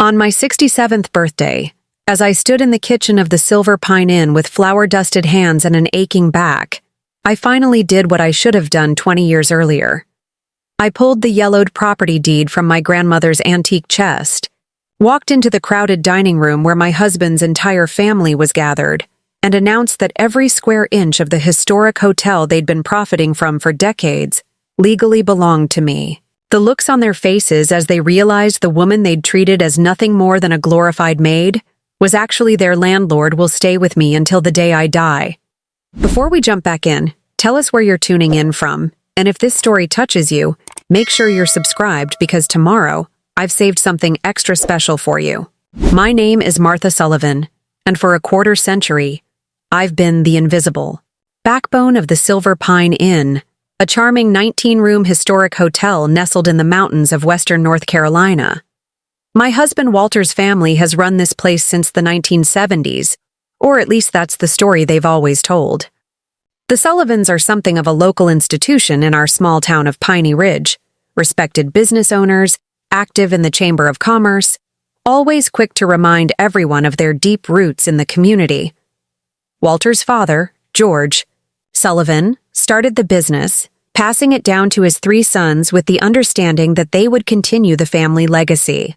On my 67th birthday, as I stood in the kitchen of the Silver Pine Inn with flour-dusted hands and an aching back, I finally did what I should have done 20 years earlier. I pulled the yellowed property deed from my grandmother's antique chest, walked into the crowded dining room where my husband's entire family was gathered, and announced that every square inch of the historic hotel they'd been profiting from for decades legally belonged to me. The looks on their faces as they realized the woman they'd treated as nothing more than a glorified maid was actually their landlord will stay with me until the day I die. Before we jump back in, tell us where you're tuning in from, and if this story touches you, make sure you're subscribed because tomorrow, I've saved something extra special for you. My name is Martha Sullivan, and for a quarter century, I've been the invisible backbone of the Silver Pine Inn, a charming 19-room historic hotel nestled in the mountains of western North Carolina. My husband Walter's family has run this place since the 1970s, or at least that's the story they've always told. The Sullivans are something of a local institution in our small town of Piney Ridge, respected business owners, active in the Chamber of Commerce, always quick to remind everyone of their deep roots in the community. Walter's father, George Sullivan, started the business, passing it down to his 3 sons with the understanding that they would continue the family legacy.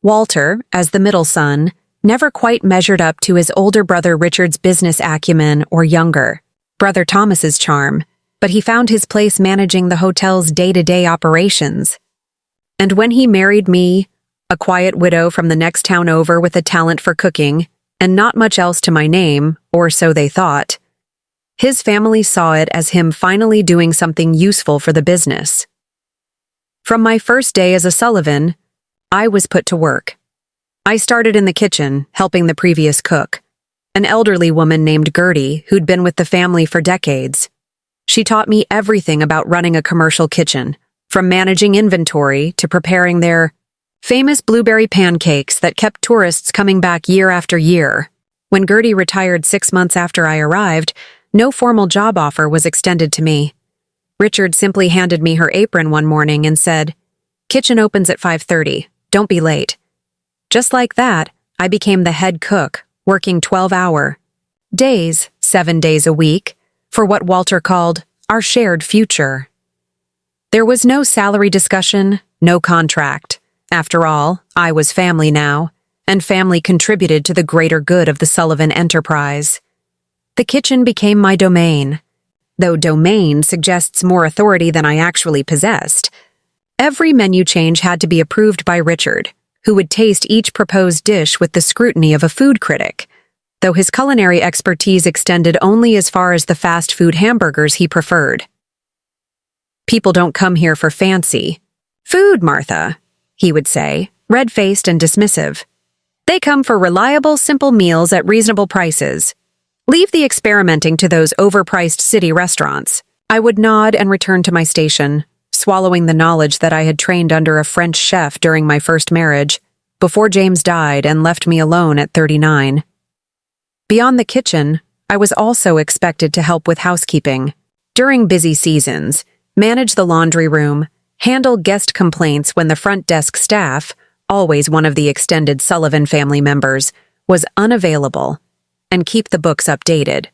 Walter, as the middle son, never quite measured up to his older brother Richard's business acumen or younger brother Thomas's charm, but he found his place managing the hotel's day-to-day operations. And when he married me, a quiet widow from the next town over with a talent for cooking, and not much else to my name, or so they thought, his family saw it as him finally doing something useful for the business. From my first day as a Sullivan, I was put to work. I started in the kitchen, helping the previous cook, an elderly woman named Gertie who'd been with the family for decades. She taught me everything about running a commercial kitchen, from managing inventory to preparing their famous blueberry pancakes that kept tourists coming back year after year. When Gertie retired 6 months after I arrived, no formal job offer was extended to me. Richard simply handed me her apron one morning and said, "Kitchen opens at 5:30. Don't be late." Just like that, I became the head cook, working 12-hour days, 7 days a week, for what Walter called our shared future. There was no salary discussion, no contract. After all, I was family now, and family contributed to the greater good of the Sullivan enterprise. The kitchen became my domain, though domain suggests more authority than I actually possessed. Every menu change had to be approved by Richard, who would taste each proposed dish with the scrutiny of a food critic, though his culinary expertise extended only as far as the fast food hamburgers he preferred. "People don't come here for fancy food, Martha," he would say, red-faced and dismissive. "They come for reliable, simple meals at reasonable prices. Leave the experimenting to those overpriced city restaurants." I would nod and return to my station, swallowing the knowledge that I had trained under a French chef during my first marriage, before James died and left me alone at 39. Beyond the kitchen, I was also expected to help with housekeeping. During busy seasons, manage the laundry room, handle guest complaints when the front desk staff, always one of the extended Sullivan family members, was unavailable, and keep the books updated,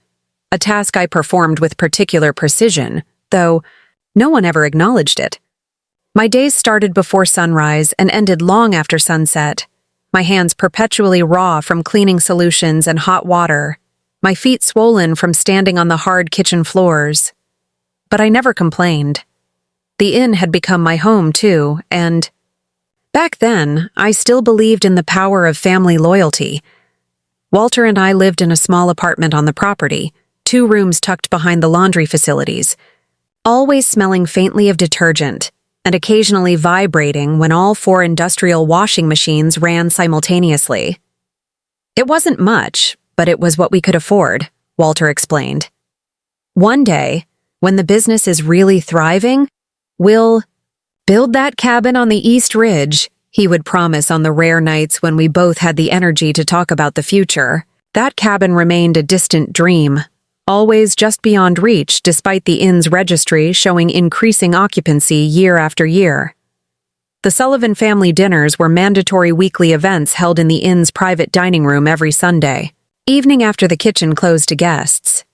a task I performed with particular precision, though no one ever acknowledged it. My days started before sunrise and ended long after sunset, my hands perpetually raw from cleaning solutions and hot water, my feet swollen from standing on the hard kitchen floors. But I never complained. The inn had become my home, too, and back then, I still believed in the power of family loyalty. Walter and I lived in a small apartment on the property, 2 rooms tucked behind the laundry facilities, always smelling faintly of detergent and occasionally vibrating when all 4 industrial washing machines ran simultaneously. It wasn't much, but it was what we could afford, Walter explained. One day, when the business is really thriving, we'll build that cabin on the East Ridge, he would promise on the rare nights when we both had the energy to talk about the future. That cabin remained a distant dream, always just beyond reach despite the inn's registry showing increasing occupancy year after year. The Sullivan family dinners were mandatory weekly events held in the inn's private dining room every Sunday, evening after the kitchen closed to guests.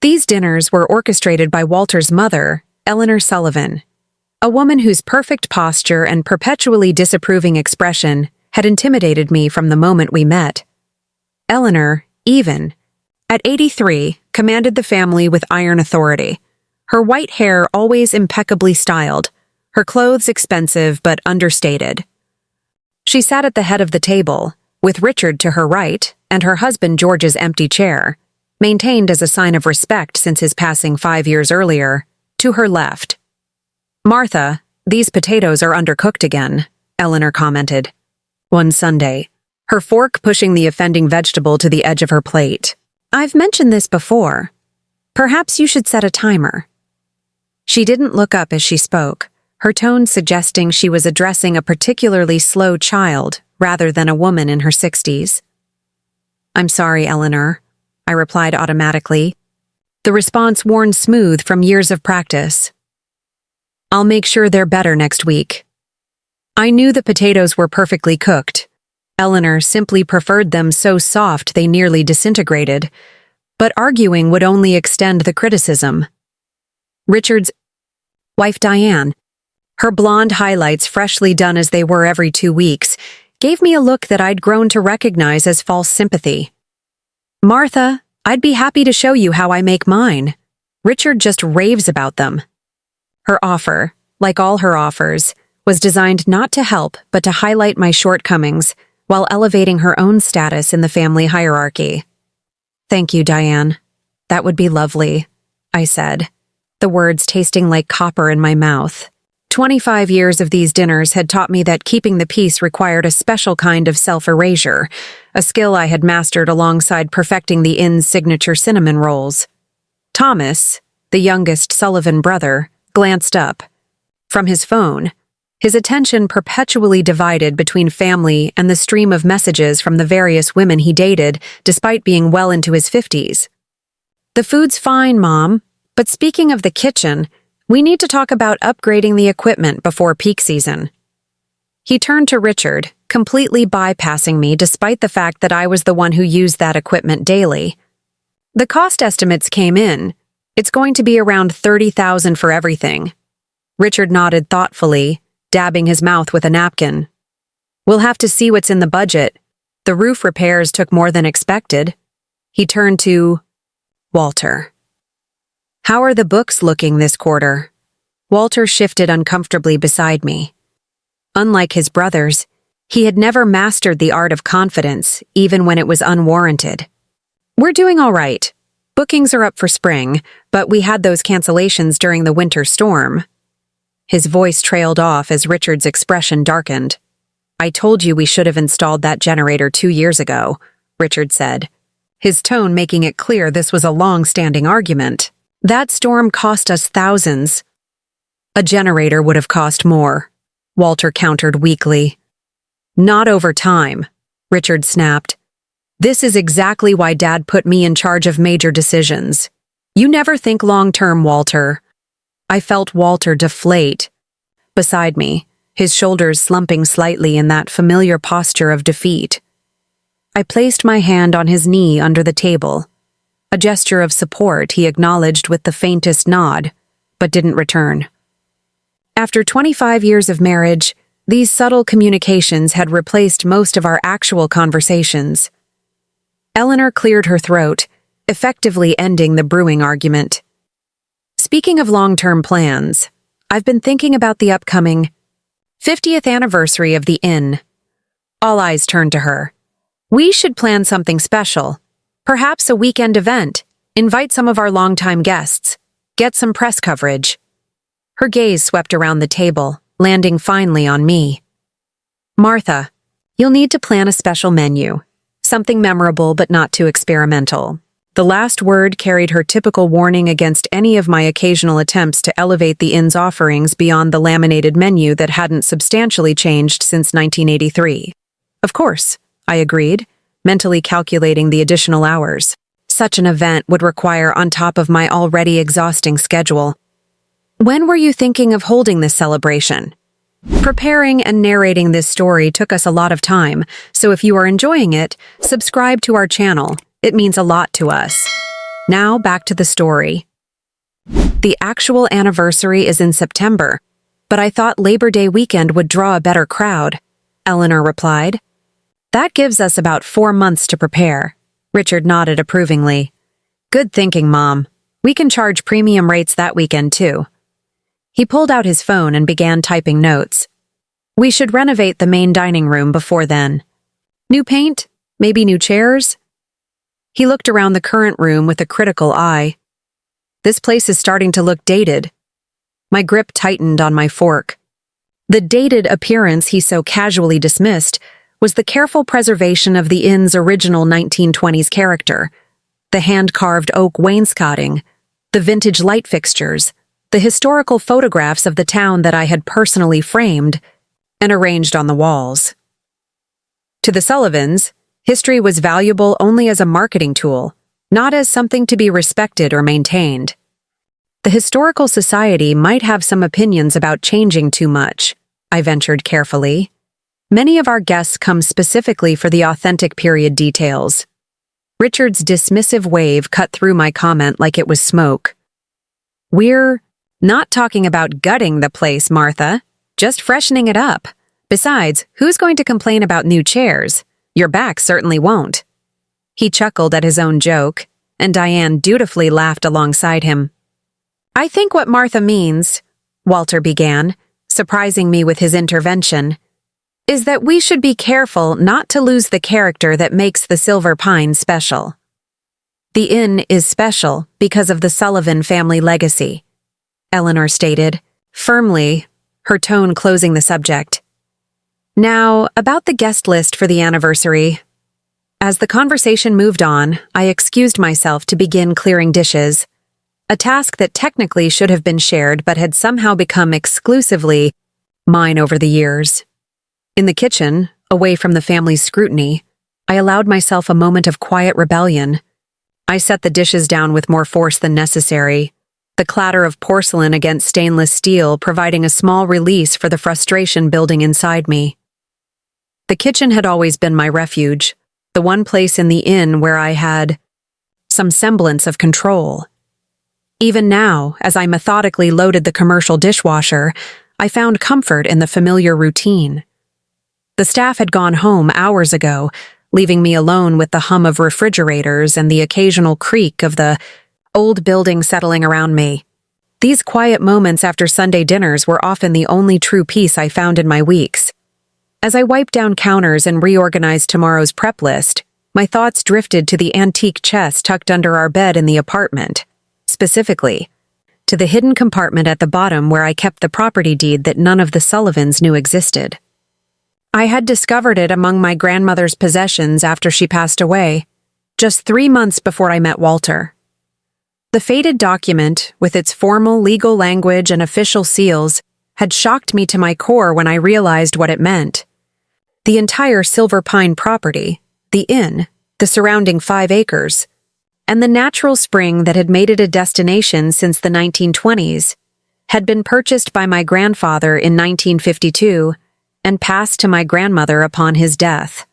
These dinners were orchestrated by Walter's mother, Eleanor Sullivan, a woman whose perfect posture and perpetually disapproving expression had intimidated me from the moment we met. Eleanor, even, at 83, commanded the family with iron authority, her white hair always impeccably styled, her clothes expensive but understated. She sat at the head of the table, with Richard to her right and her husband George's empty chair, maintained as a sign of respect since his passing 5 years earlier, to her left. "Martha, these potatoes are undercooked again," Eleanor commented. One Sunday, her fork pushing the offending vegetable to the edge of her plate. "I've mentioned this before. Perhaps you should set a timer." She didn't look up as she spoke, her tone suggesting she was addressing a particularly slow child rather than a woman in her 60s. "I'm sorry, Eleanor," I replied automatically, the response worn smooth from years of practice. "I'll make sure they're better next week." I knew the potatoes were perfectly cooked. Eleanor simply preferred them so soft they nearly disintegrated, but arguing would only extend the criticism. Richard's wife Diane, her blonde highlights freshly done as they were every 2 weeks, gave me a look that I'd grown to recognize as false sympathy. "Martha, I'd be happy to show you how I make mine. Richard just raves about them." Her offer, like all her offers, was designed not to help but to highlight my shortcomings while elevating her own status in the family hierarchy. "Thank you, Diane. That would be lovely," I said, the words tasting like copper in my mouth. 25 years of these dinners had taught me that keeping the peace required a special kind of self-erasure, a skill I had mastered alongside perfecting the inn's signature cinnamon rolls. Thomas, the youngest Sullivan brother, glanced up. From his phone, his attention perpetually divided between family and the stream of messages from the various women he dated, despite being well into his 50s. "The food's fine, Mom, but speaking of the kitchen, we need to talk about upgrading the equipment before peak season." He turned to Richard, completely bypassing me despite the fact that I was the one who used that equipment daily. "The cost estimates came in. It's going to be around $30,000 for everything." Richard nodded thoughtfully, dabbing his mouth with a napkin. "We'll have to see what's in the budget. The roof repairs took more than expected." He turned to Walter. "How are the books looking this quarter?" Walter shifted uncomfortably beside me. Unlike his brothers, he had never mastered the art of confidence, even when it was unwarranted. "We're doing all right. Bookings are up for spring, but we had those cancellations during the winter storm." His voice trailed off as Richard's expression darkened. "I told you we should have installed that generator 2 years ago," Richard said, his tone making it clear this was a long-standing argument. "That storm cost us thousands." "A generator would have cost more," Walter countered weakly. "Not over time," Richard snapped. "This is exactly why Dad put me in charge of major decisions. You never think long-term, Walter." I felt Walter deflate. Beside me, his shoulders slumping slightly in that familiar posture of defeat. I placed my hand on his knee under the table, a gesture of support he acknowledged with the faintest nod, but didn't return. After 25 years of marriage, these subtle communications had replaced most of our actual conversations. Eleanor cleared her throat, effectively ending the brewing argument. "Speaking of long-term plans, I've been thinking about the upcoming 50th anniversary of the inn." All eyes turned to her. "We should plan something special. Perhaps a weekend event. Invite some of our longtime guests. Get some press coverage." Her gaze swept around the table, landing finally on me. "Martha, you'll need to plan a special menu. Something memorable but not too experimental." The last word carried her typical warning against any of my occasional attempts to elevate the inn's offerings beyond the laminated menu that hadn't substantially changed since 1983. "Of course," I agreed, mentally calculating the additional hours. Such an event would require on top of my already exhausting schedule. "When were you thinking of holding this celebration?" Preparing and narrating this story took us a lot of time, so if you are enjoying it, subscribe to our channel. It means a lot to us. Now back to the story. The actual anniversary is in September, but I thought Labor Day weekend would draw a better crowd, Eleanor replied. That gives us about 4 months to prepare. Richard nodded approvingly. Good thinking, Mom. We can charge premium rates that weekend, too. He pulled out his phone and began typing notes. We should renovate the main dining room before then. New paint? Maybe new chairs? He looked around the current room with a critical eye. This place is starting to look dated. My grip tightened on my fork. The dated appearance he so casually dismissed was the careful preservation of the inn's original 1920s character. The hand-carved oak wainscoting, the vintage light fixtures, the historical photographs of the town that I had personally framed and arranged on the walls. To the Sullivans, history was valuable only as a marketing tool, not as something to be respected or maintained. The Historical Society might have some opinions about changing too much, I ventured carefully. Many of our guests come specifically for the authentic period details. Richard's dismissive wave cut through my comment like it was smoke. We're not talking about gutting the place, Martha, just freshening it up. Besides, who's going to complain about new chairs? Your back certainly won't. He chuckled at his own joke, and Diane dutifully laughed alongside him. I think what Martha means, Walter began, surprising me with his intervention, is that we should be careful not to lose the character that makes the Silver Pine special. The inn is special because of the Sullivan family legacy, Eleanor stated, firmly, her tone closing the subject. Now, about the guest list for the anniversary. As the conversation moved on, I excused myself to begin clearing dishes, a task that technically should have been shared but had somehow become exclusively mine over the years. In the kitchen, away from the family's scrutiny, I allowed myself a moment of quiet rebellion. I set the dishes down with more force than necessary, the clatter of porcelain against stainless steel providing a small release for the frustration building inside me. The kitchen had always been my refuge, the one place in the inn where I had some semblance of control. Even now, as I methodically loaded the commercial dishwasher, I found comfort in the familiar routine. The staff had gone home hours ago, leaving me alone with the hum of refrigerators and the occasional creak of the old building settling around me. These quiet moments after Sunday dinners were often the only true peace I found in my weeks. As I wiped down counters and reorganized tomorrow's prep list, my thoughts drifted to the antique chest tucked under our bed in the apartment. Specifically, to the hidden compartment at the bottom where I kept the property deed that none of the Sullivans knew existed. I had discovered it among my grandmother's possessions after she passed away, just 3 months before I met Walter. The faded document, with its formal legal language and official seals, had shocked me to my core when I realized what it meant. The entire Silver Pine property, the inn, the surrounding 5 acres, and the natural spring that had made it a destination since the 1920s, had been purchased by my grandfather in 1952 and passed to my grandmother upon his death.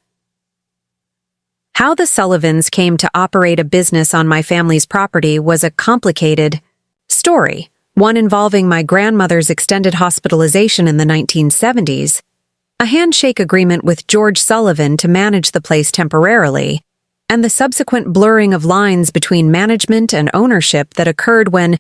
How the Sullivans came to operate a business on my family's property was a complicated story, one involving my grandmother's extended hospitalization in the 1970s, a handshake agreement with George Sullivan to manage the place temporarily, and the subsequent blurring of lines between management and ownership that occurred when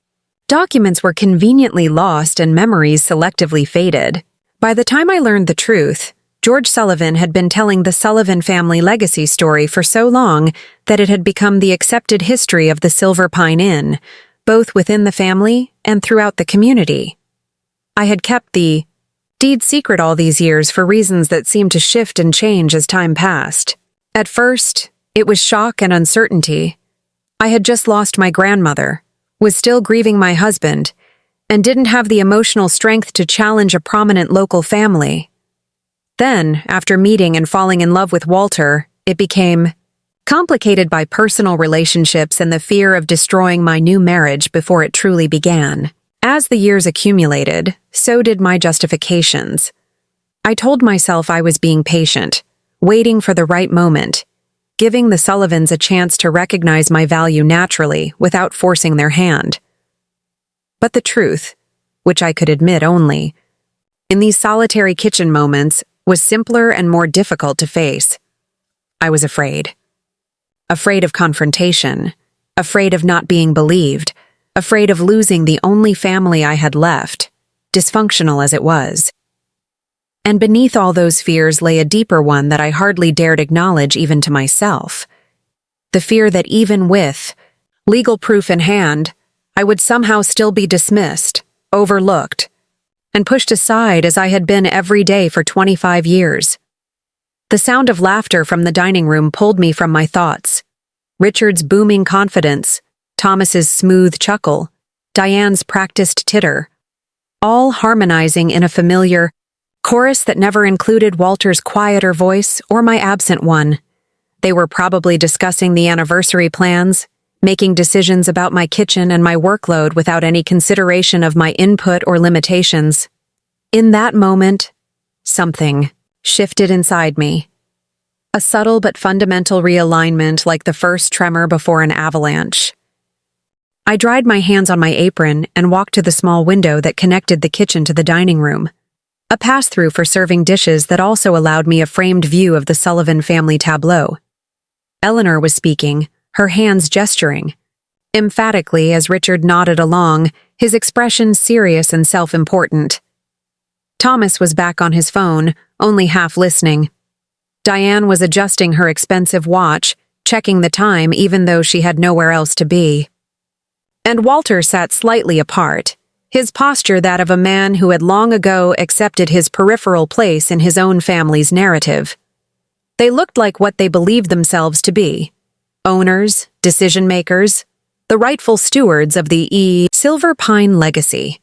documents were conveniently lost and memories selectively faded. By the time I learned the truth, George Sullivan had been telling the Sullivan family legacy story for so long that it had become the accepted history of the Silver Pine Inn, both within the family and throughout the community. I had kept the deed secret all these years for reasons that seemed to shift and change as time passed. At first, it was shock and uncertainty. I had just lost my grandmother, was still grieving my husband, and didn't have the emotional strength to challenge a prominent local family. Then, after meeting and falling in love with Walter, it became complicated by personal relationships and the fear of destroying my new marriage before it truly began. As the years accumulated, so did my justifications. I told myself I was being patient, waiting for the right moment, giving the Sullivans a chance to recognize my value naturally without forcing their hand. But the truth, which I could admit only, in these solitary kitchen moments, was simpler and more difficult to face. I was afraid. Afraid of confrontation, afraid of not being believed, afraid of losing the only family I had left, dysfunctional as it was. And beneath all those fears lay a deeper one that I hardly dared acknowledge even to myself. The fear that even with legal proof in hand, I would somehow still be dismissed, overlooked, and pushed aside as I had been every day for 25 years. The sound of laughter from the dining room pulled me from my thoughts. Richard's booming confidence, Thomas's smooth chuckle, Diane's practiced titter, all harmonizing in a familiar chorus that never included Walter's quieter voice or my absent one. They were probably discussing the anniversary plans, making decisions about my kitchen and my workload without any consideration of my input or limitations. In that moment, something shifted inside me. A subtle but fundamental realignment like the first tremor before an avalanche. I dried my hands on my apron and walked to the small window that connected the kitchen to the dining room. A pass-through for serving dishes that also allowed me a framed view of the Sullivan family tableau. Eleanor was speaking, her hands gesturing. Emphatically, as Richard nodded along, his expression serious and self-important. Thomas was back on his phone, only half listening. Diane was adjusting her expensive watch, checking the time even though she had nowhere else to be. And Walter sat slightly apart, his posture that of a man who had long ago accepted his peripheral place in his own family's narrative. They looked like what they believed themselves to be: owners, decision-makers, the rightful stewards of the Silver Pine legacy.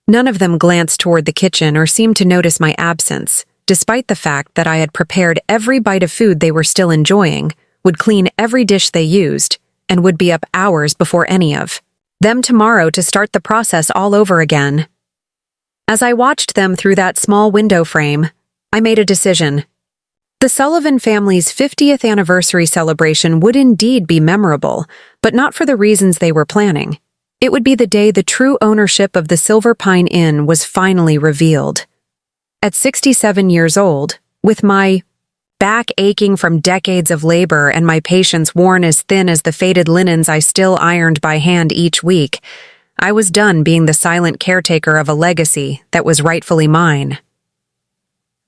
None of them glanced toward the kitchen or seemed to notice my absence, despite the fact that I had prepared every bite of food they were still enjoying, would clean every dish they used, and would be up hours before any of them tomorrow to start the process all over again. As I watched them through that small window frame, I made a decision. The Sullivan family's 50th anniversary celebration would indeed be memorable, but not for the reasons they were planning. It would be the day the true ownership of the Silver Pine Inn was finally revealed. At 67 years old, with my back aching from decades of labor and my patience worn as thin as the faded linens I still ironed by hand each week, I was done being the silent caretaker of a legacy that was rightfully mine.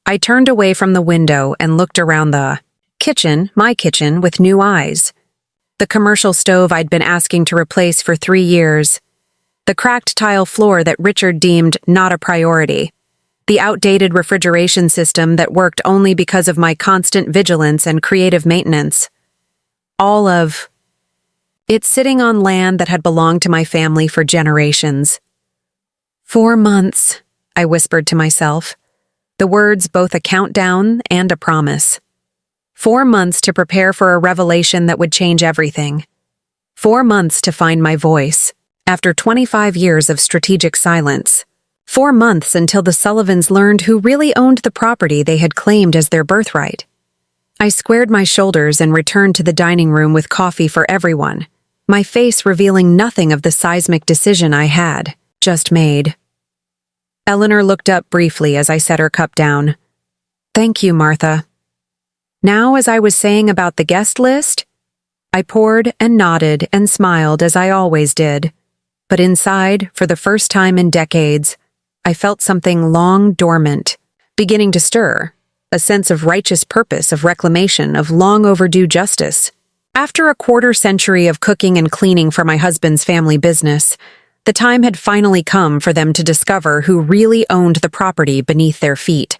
I turned away from the window and looked around the kitchen, my kitchen, with new eyes. The commercial stove I'd been asking to replace for 3 years. The cracked tile floor that Richard deemed not a priority. The outdated refrigeration system that worked only because of my constant vigilance and creative maintenance. All of it sitting on land that had belonged to my family for generations. 4 months, I whispered to myself. The words both a countdown and a promise. 4 months to prepare for a revelation that would change everything. 4 months to find my voice, after 25 years of strategic silence. 4 months until the Sullivans learned who really owned the property they had claimed as their birthright. I squared my shoulders and returned to the dining room with coffee for everyone, my face revealing nothing of the seismic decision I had just made. Eleanor looked up briefly as I set her cup down. "Thank you, Martha." Now, as I was saying about the guest list, I poured and nodded and smiled as I always did. But inside, for the first time in decades, I felt something long dormant, beginning to stir, a sense of righteous purpose, of reclamation, of long overdue justice. After a quarter-century of cooking and cleaning for my husband's family business, the time had finally come for them to discover who really owned the property beneath their feet.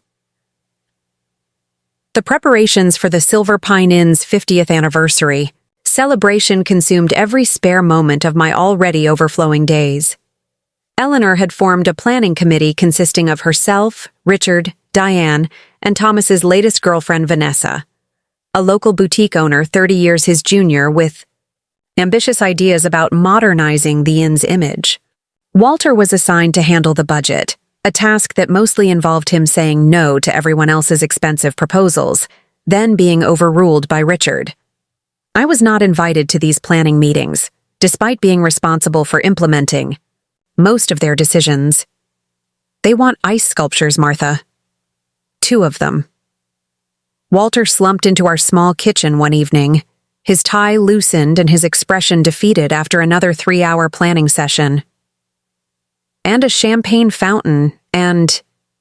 The preparations for the Silver Pine Inn's 50th anniversary celebration consumed every spare moment of my already overflowing days. Eleanor had formed a planning committee consisting of herself, Richard, Diane, and Thomas's latest girlfriend, Vanessa, a local boutique owner 30 years his junior with ambitious ideas about modernizing the inn's image. Walter was assigned to handle the budget, a task that mostly involved him saying no to everyone else's expensive proposals, then being overruled by Richard. I was not invited to these planning meetings, despite being responsible for implementing most of their decisions. They want ice sculptures, Martha. 2 of them. Walter slumped into our small kitchen one evening, his tie loosened and his expression defeated after another 3-hour planning session. And a champagne fountain and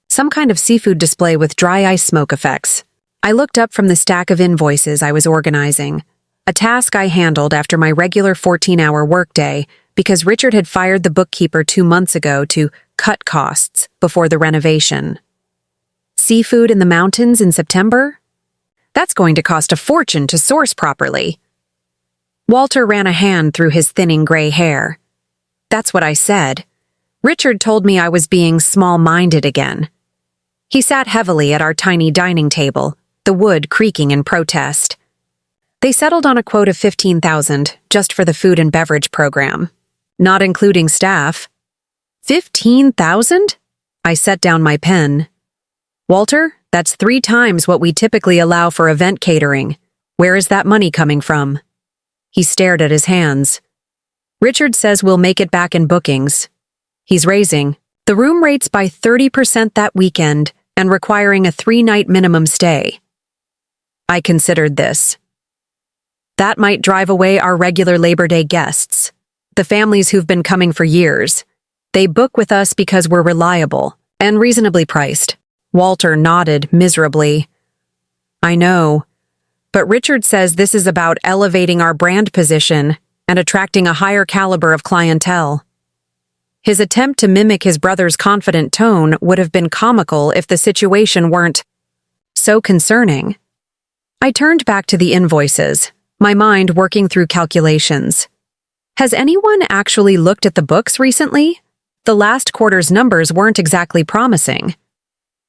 some kind of seafood display with dry ice smoke effects. I looked up from the stack of invoices I was organizing, a task I handled after my regular 14-hour workday because Richard had fired the bookkeeper 2 months ago to cut costs before the renovation. Seafood in the mountains in September? That's going to cost a fortune to source properly. Walter ran a hand through his thinning gray hair. That's what I said. Richard told me I was being small-minded again. He sat heavily at our tiny dining table, the wood creaking in protest. They settled on a quote of $15,000 just for the food and beverage program, not including staff. $15,000? I set down my pen. Walter, that's 3 times what we typically allow for event catering. Where is that money coming from? He stared at his hands. Richard says we'll make it back in bookings. He's raising the room rates by 30% that weekend and requiring a 3-night minimum stay. I considered this. That might drive away our regular Labor Day guests, the families who've been coming for years. They book with us because we're reliable and reasonably priced. Walter nodded miserably. I know, but Richard says this is about elevating our brand position and attracting a higher caliber of clientele. His attempt to mimic his brother's confident tone would have been comical if the situation weren't so concerning. I turned back to the invoices, my mind working through calculations. Has anyone actually looked at the books recently? The last quarter's numbers weren't exactly promising.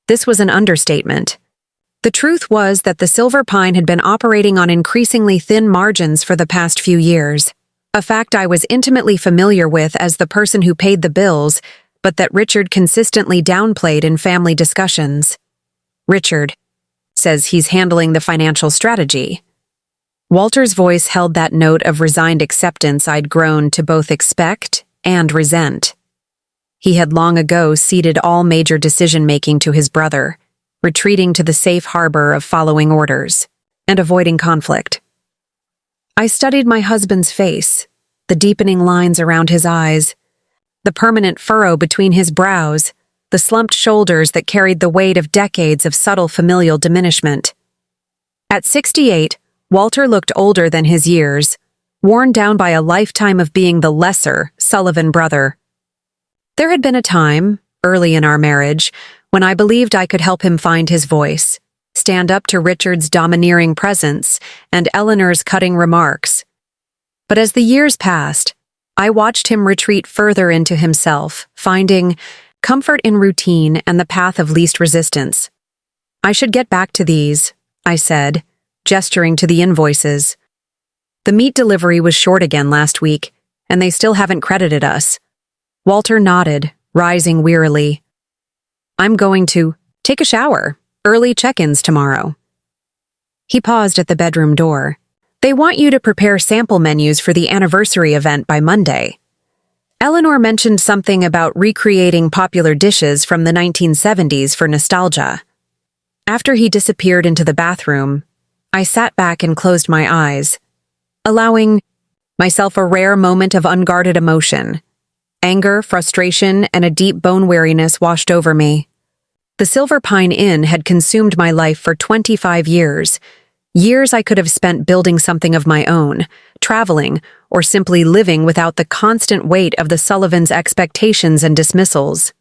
This was an understatement. The truth was that the Silver Pine had been operating on increasingly thin margins for the past few years, a fact I was intimately familiar with as the person who paid the bills, but that Richard consistently downplayed in family discussions. Richard says he's handling the financial strategy. Walter's voice held that note of resigned acceptance I'd grown to both expect and resent. He had long ago ceded all major decision-making to his brother, retreating to the safe harbor of following orders and avoiding conflict. I studied my husband's face, the deepening lines around his eyes, the permanent furrow between his brows, the slumped shoulders that carried the weight of decades of subtle familial diminishment. At 68, Walter looked older than his years, worn down by a lifetime of being the lesser Sullivan brother. There had been a time, early in our marriage, when I believed I could help him find his voice, stand up to Richard's domineering presence and Eleanor's cutting remarks. But as the years passed, I watched him retreat further into himself, finding comfort in routine and the path of least resistance. I should get back to these, I said, gesturing to the invoices. The meat delivery was short again last week, and they still haven't credited us. Walter nodded, rising wearily. I'm going to take a shower. Early check-ins tomorrow. He paused at the bedroom door. They want you to prepare sample menus for the anniversary event by Monday. Eleanor mentioned something about recreating popular dishes from the 1970s for nostalgia. After he disappeared into the bathroom, I sat back and closed my eyes, allowing myself a rare moment of unguarded emotion. Anger, frustration, and a deep bone weariness washed over me. The Silver Pine Inn had consumed my life for 25 years, years I could have spent building something of my own, traveling, or simply living without the constant weight of the Sullivans' expectations and dismissals.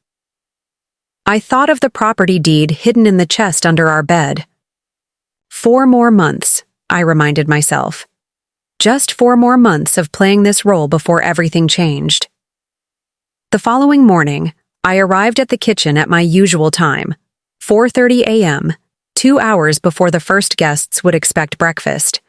I thought of the property deed hidden in the chest under our bed. 4 more months, I reminded myself. Just 4 more months of playing this role before everything changed. The following morning, I arrived at the kitchen at my usual time, 4:30 a.m., 2 hours before the first guests would expect breakfast.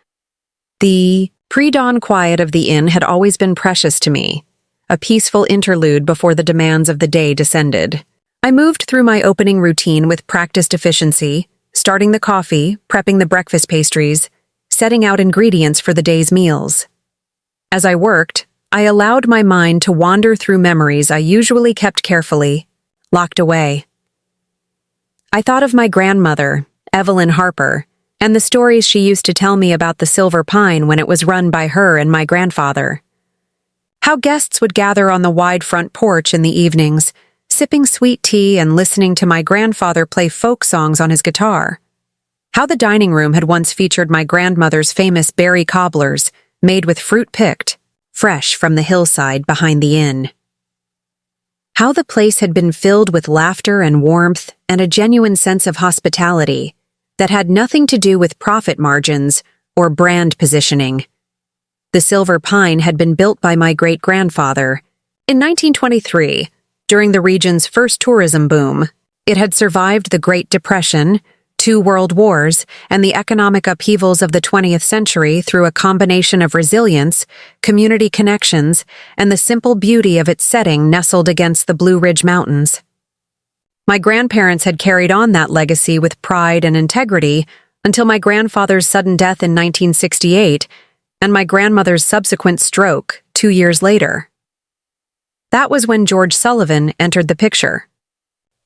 The pre-dawn quiet of the inn had always been precious to me, a peaceful interlude before the demands of the day descended. I moved through my opening routine with practiced efficiency, starting the coffee, prepping the breakfast pastries, setting out ingredients for the day's meals. As I worked, I allowed my mind to wander through memories I usually kept carefully, locked away. I thought of my grandmother, Evelyn Harper, and the stories she used to tell me about the Silver Pine when it was run by her and my grandfather. How guests would gather on the wide front porch in the evenings, sipping sweet tea and listening to my grandfather play folk songs on his guitar. How the dining room had once featured my grandmother's famous berry cobblers, made with fruit picked, fresh from the hillside behind the inn. How the place had been filled with laughter and warmth and a genuine sense of hospitality that had nothing to do with profit margins or brand positioning. The Silver Pine had been built by my great-grandfather. In 1923, during the region's first tourism boom, it had survived the Great Depression, 2 world wars, and the economic upheavals of the 20th century through a combination of resilience, community connections, and the simple beauty of its setting nestled against the Blue Ridge Mountains. My grandparents had carried on that legacy with pride and integrity until my grandfather's sudden death in 1968 and my grandmother's subsequent stroke 2 years later. That was when George Sullivan entered the picture.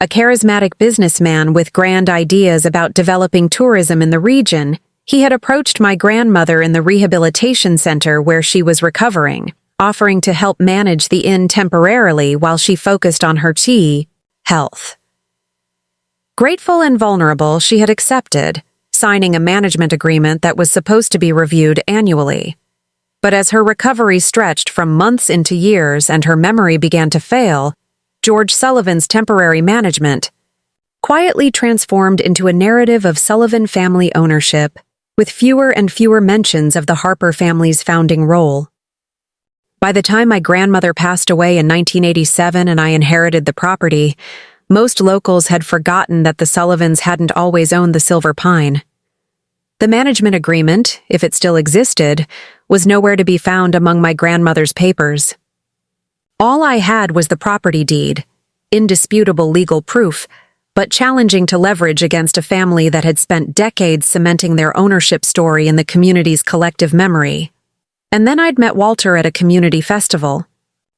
A charismatic businessman with grand ideas about developing tourism in the region, he had approached my grandmother in the rehabilitation center where she was recovering, offering to help manage the inn temporarily while she focused on her health. Grateful and vulnerable, she had accepted, signing a management agreement that was supposed to be reviewed annually. But as her recovery stretched from months into years and her memory began to fail, George Sullivan's temporary management quietly transformed into a narrative of Sullivan family ownership, with fewer and fewer mentions of the Harper family's founding role. By the time my grandmother passed away in 1987 and I inherited the property, most locals had forgotten that the Sullivans hadn't always owned the Silver Pine. The management agreement, if it still existed, was nowhere to be found among my grandmother's papers. All I had was the property deed, indisputable legal proof, but challenging to leverage against a family that had spent decades cementing their ownership story in the community's collective memory. And then I'd met Walter at a community festival,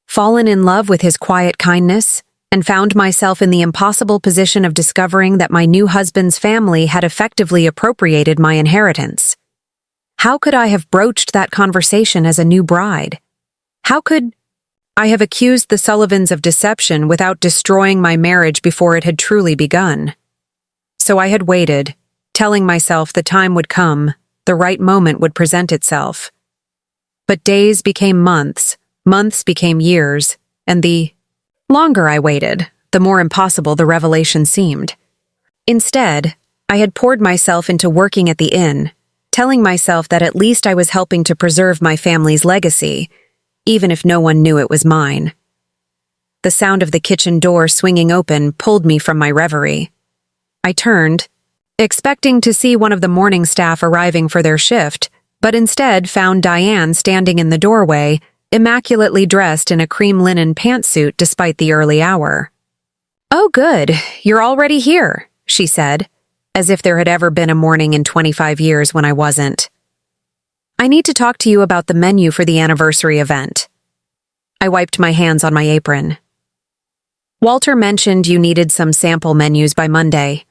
fallen in love with his quiet kindness, and found myself in the impossible position of discovering that my new husband's family had effectively appropriated my inheritance. How could I have broached that conversation as a new bride? How could I have accused the Sullivans of deception without destroying my marriage before it had truly begun? So I had waited, telling myself the time would come, the right moment would present itself. But days became months, months became years, and the longer I waited, the more impossible the revelation seemed. Instead, I had poured myself into working at the inn, telling myself that at least I was helping to preserve my family's legacy, even if no one knew it was mine. The sound of the kitchen door swinging open pulled me from my reverie. I turned, expecting to see one of the morning staff arriving for their shift, but instead found Diane standing in the doorway, immaculately dressed in a cream linen pantsuit despite the early hour. "Oh, good, you're already here," she said, as if there had ever been a morning in 25 years when I wasn't. "I need to talk to you about the menu for the anniversary event." I wiped my hands on my apron. "Walter mentioned you needed some sample menus by Monday."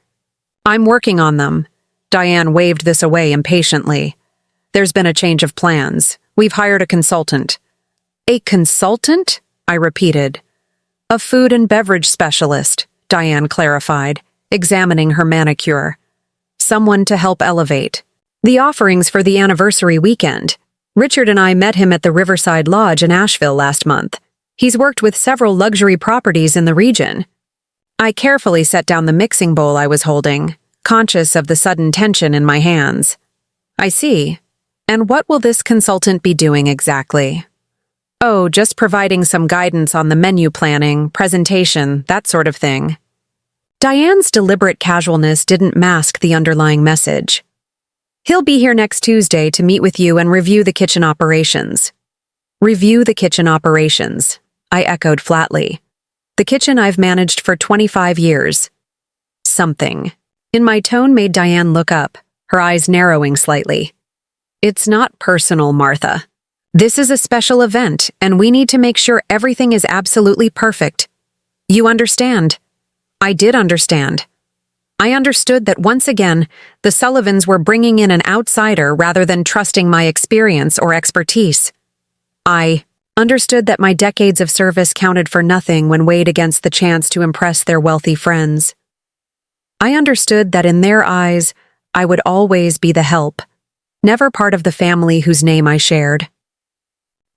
"I'm working on them." Diane waved this away impatiently. "There's been a change of plans. We've hired a consultant." "A consultant?" I repeated. "A food and beverage specialist," Diane clarified, examining her manicure. "Someone to help elevate the offerings for the anniversary weekend. Richard and I met him at the Riverside Lodge in Asheville last month. He's worked with several luxury properties in the region." I carefully set down the mixing bowl I was holding, conscious of the sudden tension in my hands. "I see. And what will this consultant be doing exactly?" "Oh, just providing some guidance on the menu planning, presentation, that sort of thing." Diane's deliberate casualness didn't mask the underlying message. "He'll be here next Tuesday to meet with you and review the kitchen operations." "Review the kitchen operations," I echoed flatly. The kitchen I've managed for 25 years. Something in my tone made Diane look up, her eyes narrowing slightly. It's not personal, Martha. This is a special event, and we need to make sure everything is absolutely perfect. You understand? I did understand. I understood that once again, the Sullivans were bringing in an outsider rather than trusting my experience or expertise. I understood that my decades of service counted for nothing when weighed against the chance to impress their wealthy friends. I understood that in their eyes, I would always be the help, never part of the family whose name I shared.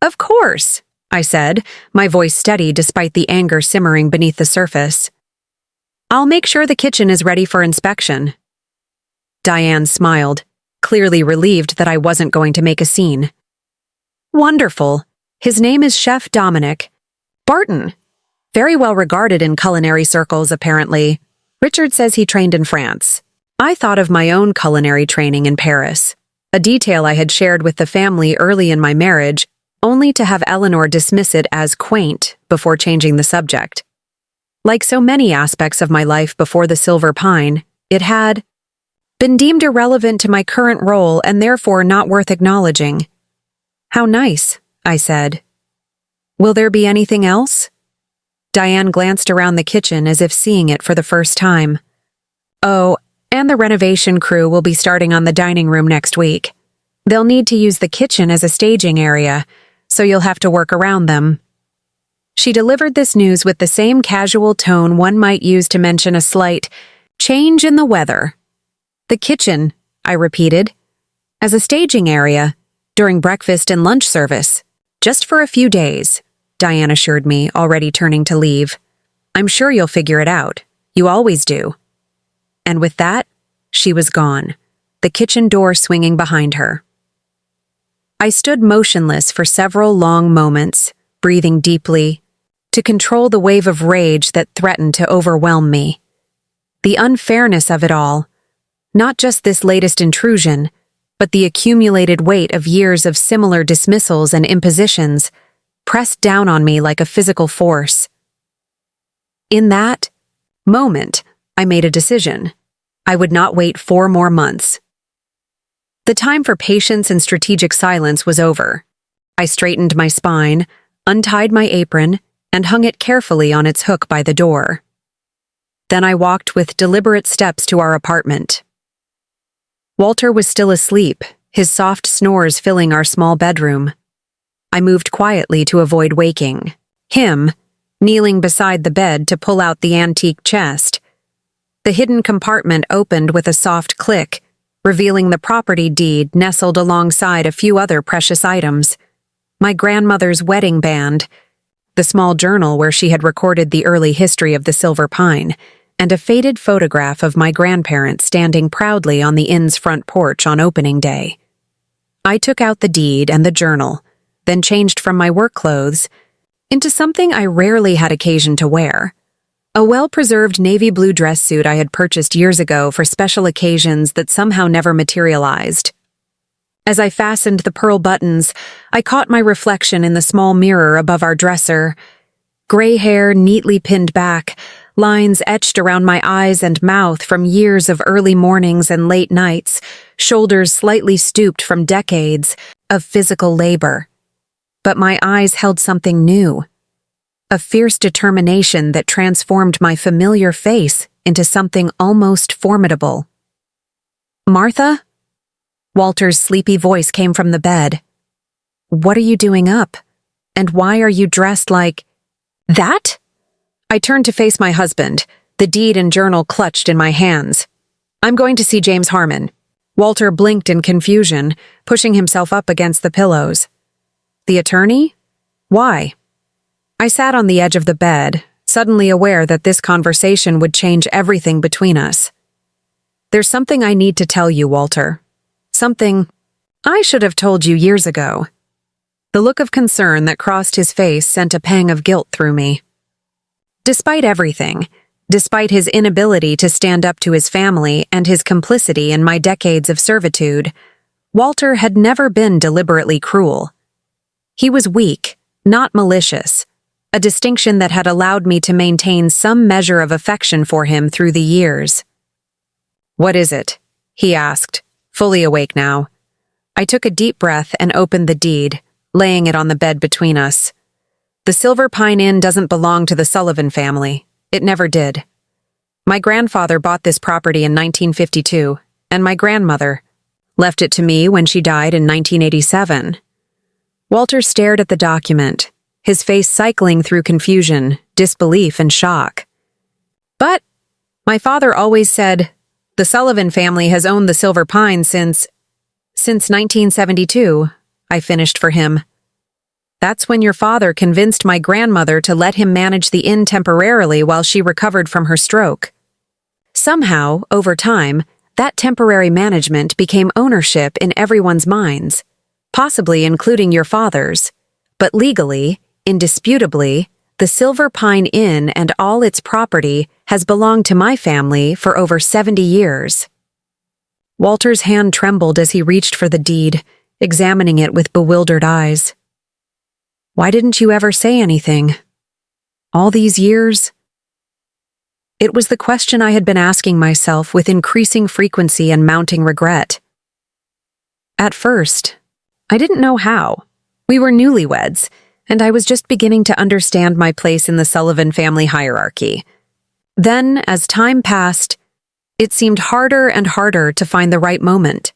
Of course, I said, my voice steady despite the anger simmering beneath the surface. I'll make sure the kitchen is ready for inspection. Diane smiled, clearly relieved that I wasn't going to make a scene. Wonderful. His name is Chef Dominic Barton. Very well regarded in culinary circles, apparently. Richard says he trained in France. I thought of my own culinary training in Paris, a detail I had shared with the family early in my marriage, only to have Eleanor dismiss it as quaint before changing the subject. Like so many aspects of my life before the Silver Pine, it had been deemed irrelevant to my current role and therefore not worth acknowledging. How nice, I said. Will there be anything else? Diane glanced around the kitchen as if seeing it for the first time. Oh, and the renovation crew will be starting on the dining room next week. They'll need to use the kitchen as a staging area, so you'll have to work around them. She delivered this news with the same casual tone one might use to mention a slight change in the weather. The kitchen, I repeated, as a staging area, during breakfast and lunch service, just for a few days, Diane assured me, already turning to leave. I'm sure you'll figure it out. You always do. And with that, she was gone, the kitchen door swinging behind her. I stood motionless for several long moments, breathing deeply, to control the wave of rage that threatened to overwhelm me. The unfairness of it all, not just this latest intrusion, but the accumulated weight of years of similar dismissals and impositions, pressed down on me like a physical force. In that moment, I made a decision. I would not wait 4 more months. The time for patience and strategic silence was over. I straightened my spine, untied my apron, and hung it carefully on its hook by the door. Then I walked with deliberate steps to our apartment. Walter was still asleep, his soft snores filling our small bedroom. I moved quietly to avoid waking him, kneeling beside the bed to pull out the antique chest. The hidden compartment opened with a soft click, revealing the property deed nestled alongside a few other precious items. My grandmother's wedding band, the small journal where she had recorded the early history of the Silver Pine, and a faded photograph of my grandparents standing proudly on the inn's front porch on opening day. I took out the deed and the journal, then changed from my work clothes into something I rarely had occasion to wear. A well-preserved navy blue dress suit I had purchased years ago for special occasions that somehow never materialized. As I fastened the pearl buttons, I caught my reflection in the small mirror above our dresser. Gray hair neatly pinned back, lines etched around my eyes and mouth from years of early mornings and late nights, shoulders slightly stooped from decades of physical labor. But my eyes held something new. A fierce determination that transformed my familiar face into something almost formidable. Martha? Walter's sleepy voice came from the bed. What are you doing up? And why are you dressed like that? I turned to face my husband, the deed and journal clutched in my hands. I'm going to see James Harmon. Walter blinked in confusion, pushing himself up against the pillows. The attorney? Why? I sat on the edge of the bed, suddenly aware that this conversation would change everything between us. There's something I need to tell you, Walter. Something I should have told you years ago. The look of concern that crossed his face sent a pang of guilt through me. Despite everything, despite his inability to stand up to his family and his complicity in my decades of servitude, Walter had never been deliberately cruel. He was weak, not malicious, a distinction that had allowed me to maintain some measure of affection for him through the years. "What is it?" he asked, fully awake now. I took a deep breath and opened the deed, laying it on the bed between us. The Silver Pine Inn doesn't belong to the Sullivan family. It never did. My grandfather bought this property in 1952, and my grandmother left it to me when she died in 1987. Walter stared at the document, his face cycling through confusion, disbelief, and shock. "But my father always said, the Sullivan family has owned the Silver Pine since 1972, I finished for him. "That's when your father convinced my grandmother to let him manage the inn temporarily while she recovered from her stroke. Somehow, over time, that temporary management became ownership in everyone's minds, possibly including your father's. But legally, indisputably, the Silver Pine Inn and all its property has belonged to my family for over 70 years. Walter's hand trembled as he reached for the deed, examining it with bewildered eyes. "Why didn't you ever say anything? All these years?" It was the question I had been asking myself with increasing frequency and mounting regret. At first, I didn't know how. We were newlyweds, and I was just beginning to understand my place in the Sullivan family hierarchy. Then, as time passed, it seemed harder and harder to find the right moment.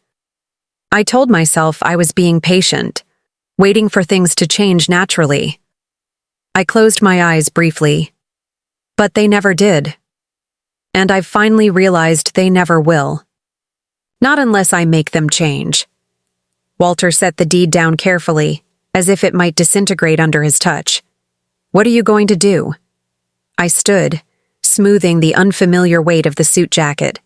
I told myself I was being patient, waiting for things to change naturally. I closed my eyes briefly, but they never did. And I've finally realized they never will. Not unless I make them change. Walter set the deed down carefully, as if it might disintegrate under his touch. "What are you going to do?" I stood, smoothing the unfamiliar weight of the suit jacket.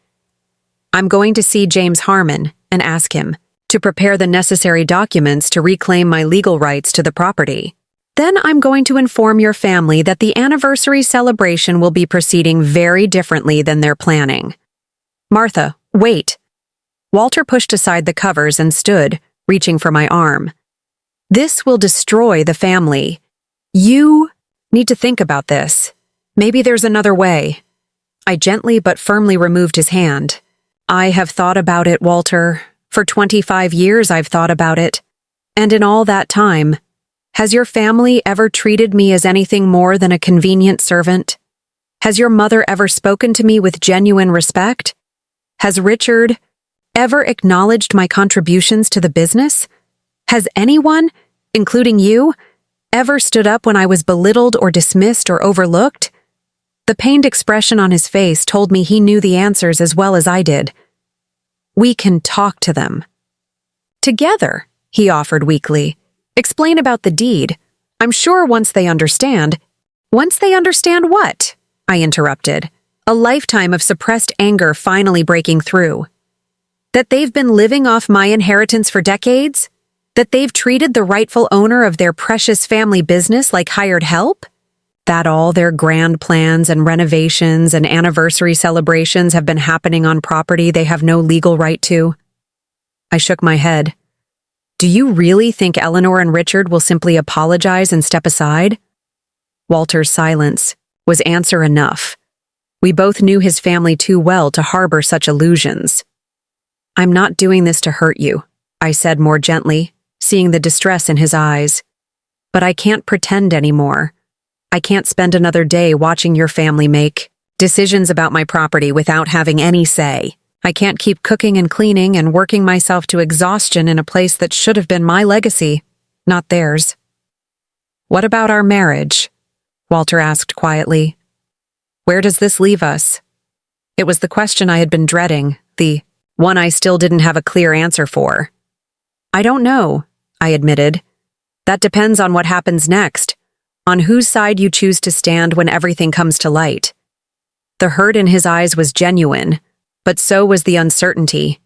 "I'm going to see James Harmon and ask him to prepare the necessary documents to reclaim my legal rights to the property. Then I'm going to inform your family that the anniversary celebration will be proceeding very differently than they're planning." "Martha, wait." Walter pushed aside the covers and stood, reaching for my arm. "This will destroy the family. You need to think about this. Maybe there's another way." I gently but firmly removed his hand. "I have thought about it, Walter. For 25 years I've thought about it. And in all that time, has your family ever treated me as anything more than a convenient servant? Has your mother ever spoken to me with genuine respect? Has Richard ever acknowledged my contributions to the business? Has anyone, including you, ever stood up when I was belittled or dismissed or overlooked?" The pained expression on his face told me he knew the answers as well as I did. "We can talk to them." "Together," he offered weakly. "Explain about the deed. I'm sure once they understand—" "Once they understand what?" I interrupted, a lifetime of suppressed anger finally breaking through. "That they've been living off my inheritance for decades? That they've treated the rightful owner of their precious family business like hired help? That all their grand plans and renovations and anniversary celebrations have been happening on property they have no legal right to?" I shook my head. "Do you really think Eleanor and Richard will simply apologize and step aside?" Walter's silence was answer enough. We both knew his family too well to harbor such illusions. "I'm not doing this to hurt you," I said more gently, seeing the distress in his eyes. "But I can't pretend anymore. I can't spend another day watching your family make decisions about my property without having any say. I can't keep cooking and cleaning and working myself to exhaustion in a place that should have been my legacy, not theirs." "What about our marriage?" Walter asked quietly. "Where does this leave us?" It was the question I had been dreading, the one I still didn't have a clear answer for. "I don't know," I admitted. "That depends on what happens next, on whose side you choose to stand when everything comes to light." The hurt in his eyes was genuine, but so was the uncertainty.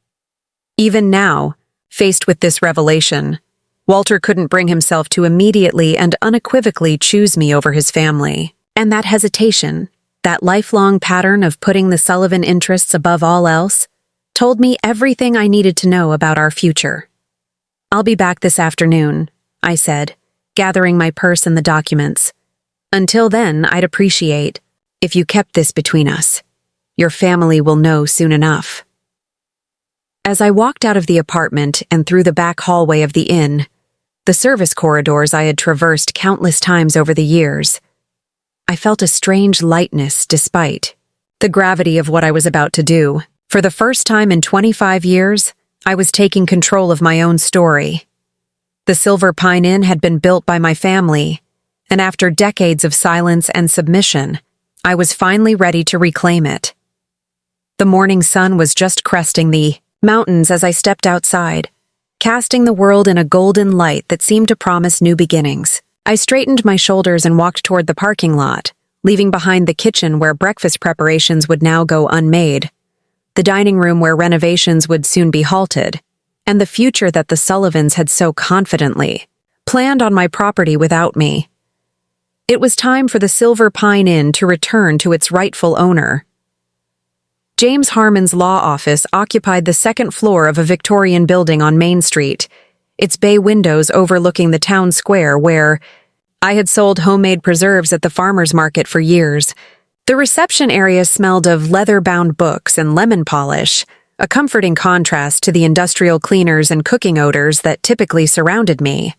Even now, faced with this revelation, Walter couldn't bring himself to immediately and unequivocally choose me over his family. And that hesitation, that lifelong pattern of putting the Sullivan interests above all else, told me everything I needed to know about our future. "I'll be back this afternoon," I said, gathering my purse and the documents. Until then, I'd appreciate if you kept this between us. Your family will know soon enough. As I walked out of the apartment and through the back hallway of the inn, the service corridors I had traversed countless times over the years, I felt a strange lightness despite the gravity of what I was about to do. For the first time in 25 years, I was taking control of my own story. The Silver Pine Inn had been built by my family, and after decades of silence and submission, I was finally ready to reclaim it. The morning sun was just cresting the mountains as I stepped outside, casting the world in a golden light that seemed to promise new beginnings. I straightened my shoulders and walked toward the parking lot, leaving behind the kitchen where breakfast preparations would now go unmade, the dining room where renovations would soon be halted, and the future that the Sullivans had so confidently planned on my property without me. It was time for the Silver Pine Inn to return to its rightful owner. James Harmon's law office occupied the second floor of a Victorian building on Main Street, its bay windows overlooking the town square where I had sold homemade preserves at the farmer's market for years. The reception area smelled of leather-bound books and lemon polish, a comforting contrast to the industrial cleaners and cooking odors that typically surrounded me.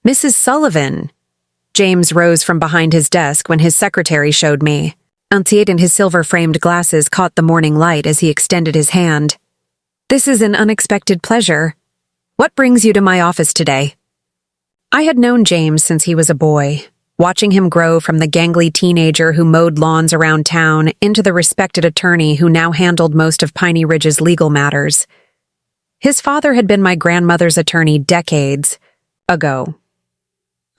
"Mrs. Sullivan." James rose from behind his desk when his secretary showed me. Antiet in his silver-framed glasses caught the morning light as he extended his hand. "This is an unexpected pleasure. What brings you to my office today?" I had known James since he was a boy, watching him grow from the gangly teenager who mowed lawns around town into the respected attorney who now handled most of Piney Ridge's legal matters. His father had been my grandmother's attorney decades ago.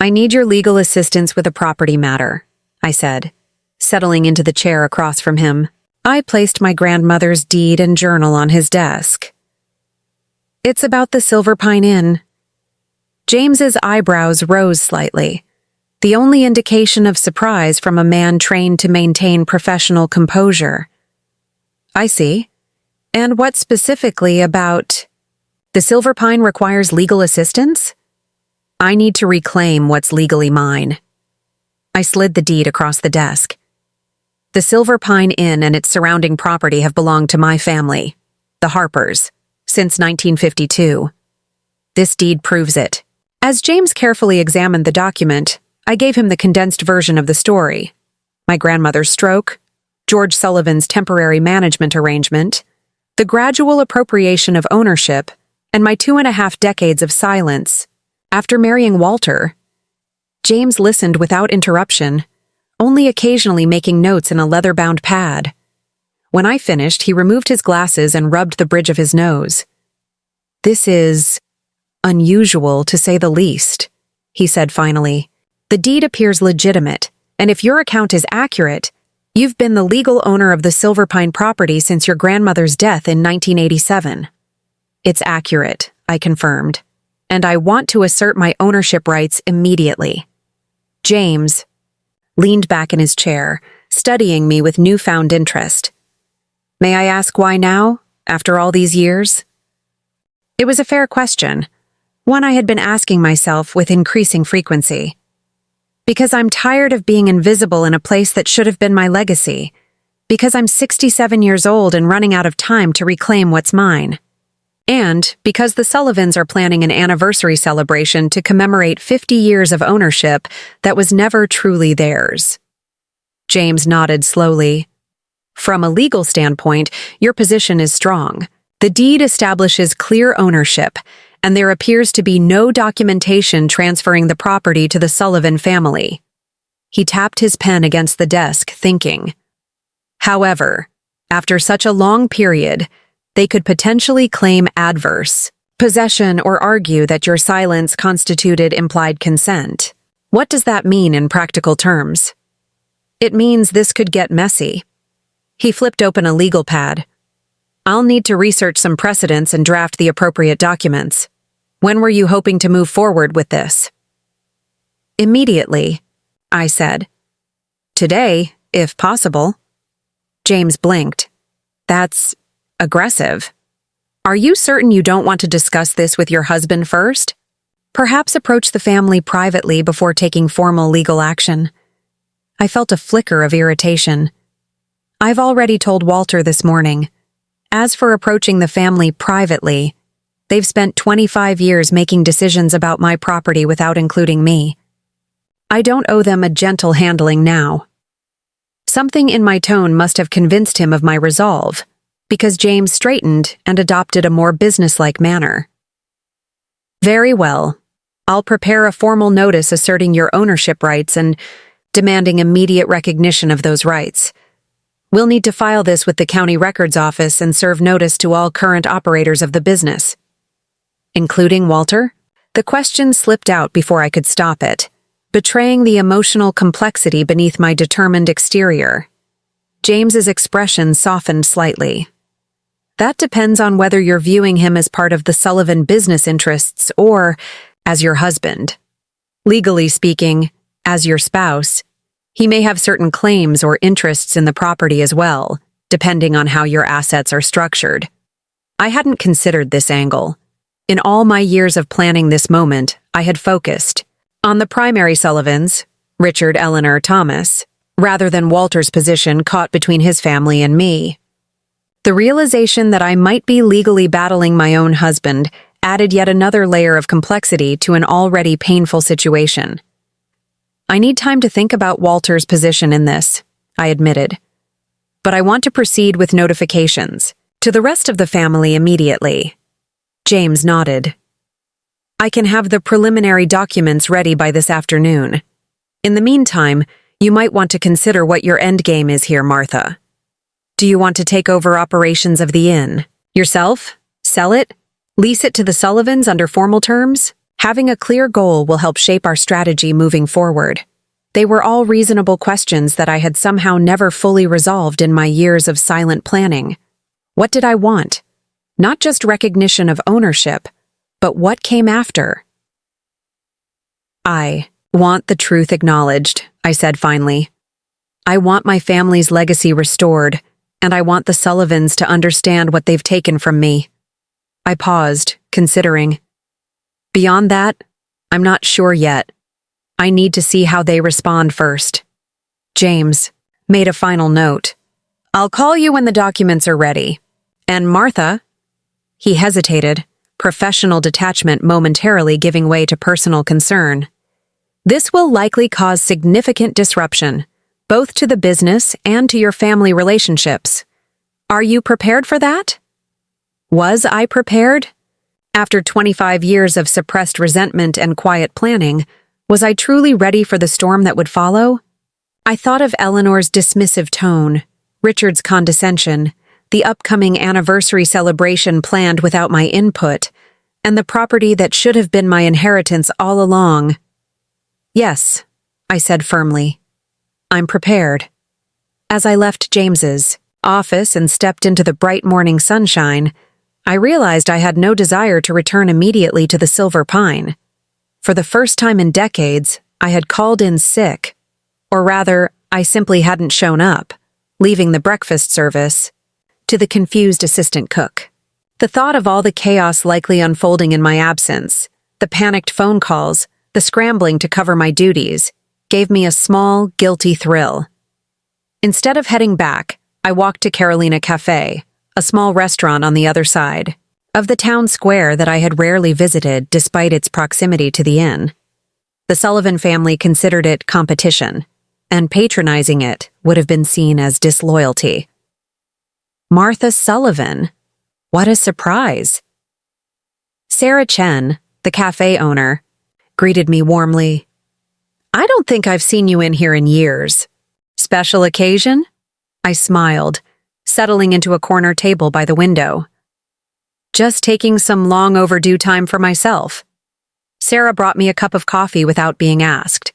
"I need your legal assistance with a property matter," I said, settling into the chair across from him. I placed my grandmother's deed and journal on his desk. "It's about the Silver Pine Inn." James's eyebrows rose slightly, the only indication of surprise from a man trained to maintain professional composure. "I see. And what specifically about the Silver Pine requires legal assistance?" "I need to reclaim what's legally mine." I slid the deed across the desk. "The Silver Pine Inn and its surrounding property have belonged to my family, the Harpers, since 1952. This deed proves it." As James carefully examined the document, I gave him the condensed version of the story. My grandmother's stroke, George Sullivan's temporary management arrangement, the gradual appropriation of ownership, and my 2.5 decades of silence. After marrying Walter, James listened without interruption, only occasionally making notes in a leather-bound pad. When I finished, he removed his glasses and rubbed the bridge of his nose. "This is unusual, to say the least," he said finally. "The deed appears legitimate, and if your account is accurate, you've been the legal owner of the Silver Pine property since your grandmother's death in 1987. "It's accurate," I confirmed, "and I want to assert my ownership rights immediately." James leaned back in his chair, studying me with newfound interest. "May I ask why now, after all these years?" It was a fair question, one I had been asking myself with increasing frequency. "Because I'm tired of being invisible in a place that should have been my legacy. Because I'm 67 years old and running out of time to reclaim what's mine. And because the Sullivans are planning an anniversary celebration to commemorate 50 years of ownership that was never truly theirs." James nodded slowly. "From a legal standpoint, your position is strong. The deed establishes clear ownership, and there appears to be no documentation transferring the property to the Sullivan family." He tapped his pen against the desk, thinking. "However, after such a long period, they could potentially claim adverse possession or argue that your silence constituted implied consent. What does that mean in practical terms?" "It means this could get messy." He flipped open a legal pad. "I'll need to research some precedents and draft the appropriate documents. When were you hoping to move forward with this?" "Immediately," I said. "Today, if possible." James blinked. "That's aggressive. Are you certain you don't want to discuss this with your husband first? Perhaps approach the family privately before taking formal legal action. I felt a flicker of irritation. I've already told Walter this morning. As for approaching the family privately, they've spent 25 years making decisions about my property without including me. I don't owe them a gentle handling now. Something in my tone must have convinced him of my resolve, because James straightened and adopted a more businesslike manner. Very well. I'll prepare a formal notice asserting your ownership rights and demanding immediate recognition of those rights. We'll need to file this with the county records office and serve notice to all current operators of the business. Including Walter? The question slipped out before I could stop it, betraying the emotional complexity beneath my determined exterior. James's expression softened slightly. That depends on whether you're viewing him as part of the Sullivan business interests or as your husband. Legally speaking, as your spouse, he may have certain claims or interests in the property as well, depending on how your assets are structured. I hadn't considered this angle. In all my years of planning this moment, I had focused on the primary Sullivans, Richard, Eleanor, Thomas, rather than Walter's position caught between his family and me. The realization that I might be legally battling my own husband added yet another layer of complexity to an already painful situation. I need time to think about Walter's position in this, I admitted. But I want to proceed with notifications to the rest of the family immediately. James nodded. I can have the preliminary documents ready by this afternoon. In the meantime, you might want to consider what your endgame is here, Martha. Do you want to take over operations of the inn? Yourself? Sell it? Lease it to the Sullivans under formal terms? Having a clear goal will help shape our strategy moving forward. They were all reasonable questions that I had somehow never fully resolved in my years of silent planning. What did I want? Not just recognition of ownership, but what came after? I want the truth acknowledged, I said finally. I want my family's legacy restored, and I want the Sullivans to understand what they've taken from me. I paused, considering. Beyond that, I'm not sure yet. I need to see how they respond first. James made a final note. I'll call you when the documents are ready. And Martha? He hesitated, professional detachment momentarily giving way to personal concern. This will likely cause significant disruption, both to the business and to your family relationships. Are you prepared for that? Was I prepared? After 25 years of suppressed resentment and quiet planning, was I truly ready for the storm that would follow? I thought of Eleanor's dismissive tone, Richard's condescension, the upcoming anniversary celebration planned without my input, and the property that should have been my inheritance all along. Yes, I said firmly. I'm prepared. As I left James's office and stepped into the bright morning sunshine, I realized I had no desire to return immediately to the Silver Pine. For the first time in decades, I had called in sick. Or rather, I simply hadn't shown up, leaving the breakfast service to the confused assistant cook. The thought of all the chaos likely unfolding in my absence, the panicked phone calls, the scrambling to cover my duties, gave me a small, guilty thrill. Instead of heading back, I walked to Carolina Cafe, a small restaurant on the other side of the town square that I had rarely visited despite its proximity to the inn. The Sullivan family considered it competition, and patronizing it would have been seen as disloyalty. Martha Sullivan. What a surprise. Sarah Chen, the cafe owner, greeted me warmly. I don't think I've seen you in here in years. Special occasion? I smiled, settling into a corner table by the window. Just taking some long overdue time for myself. Sarah brought me a cup of coffee without being asked.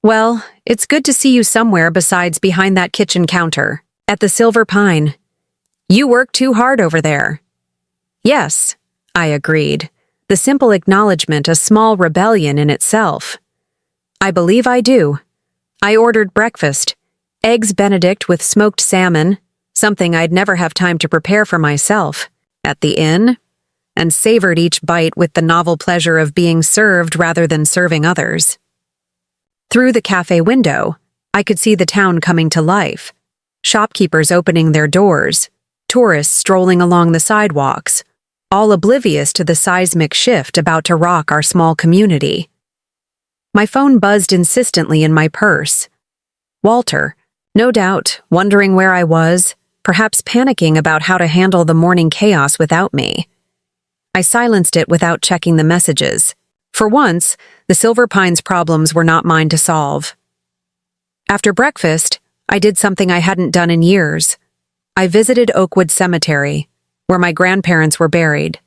Well, it's good to see you somewhere besides behind that kitchen counter, at the Silver Pine. You work too hard over there. Yes, I agreed, the simple acknowledgement a small rebellion in itself. I believe I do. I ordered breakfast, eggs Benedict with smoked salmon, something I'd never have time to prepare for myself, at the inn, and savored each bite with the novel pleasure of being served rather than serving others. Through the cafe window, I could see the town coming to life. Shopkeepers opening their doors, tourists strolling along the sidewalks, all oblivious to the seismic shift about to rock our small community. My phone buzzed insistently in my purse. Walter, no doubt, wondering where I was, perhaps panicking about how to handle the morning chaos without me. I silenced it without checking the messages. For once, the Silver Pines problems were not mine to solve. After breakfast, I did something I hadn't done in years. I visited Oakwood Cemetery, where my grandparents were buried.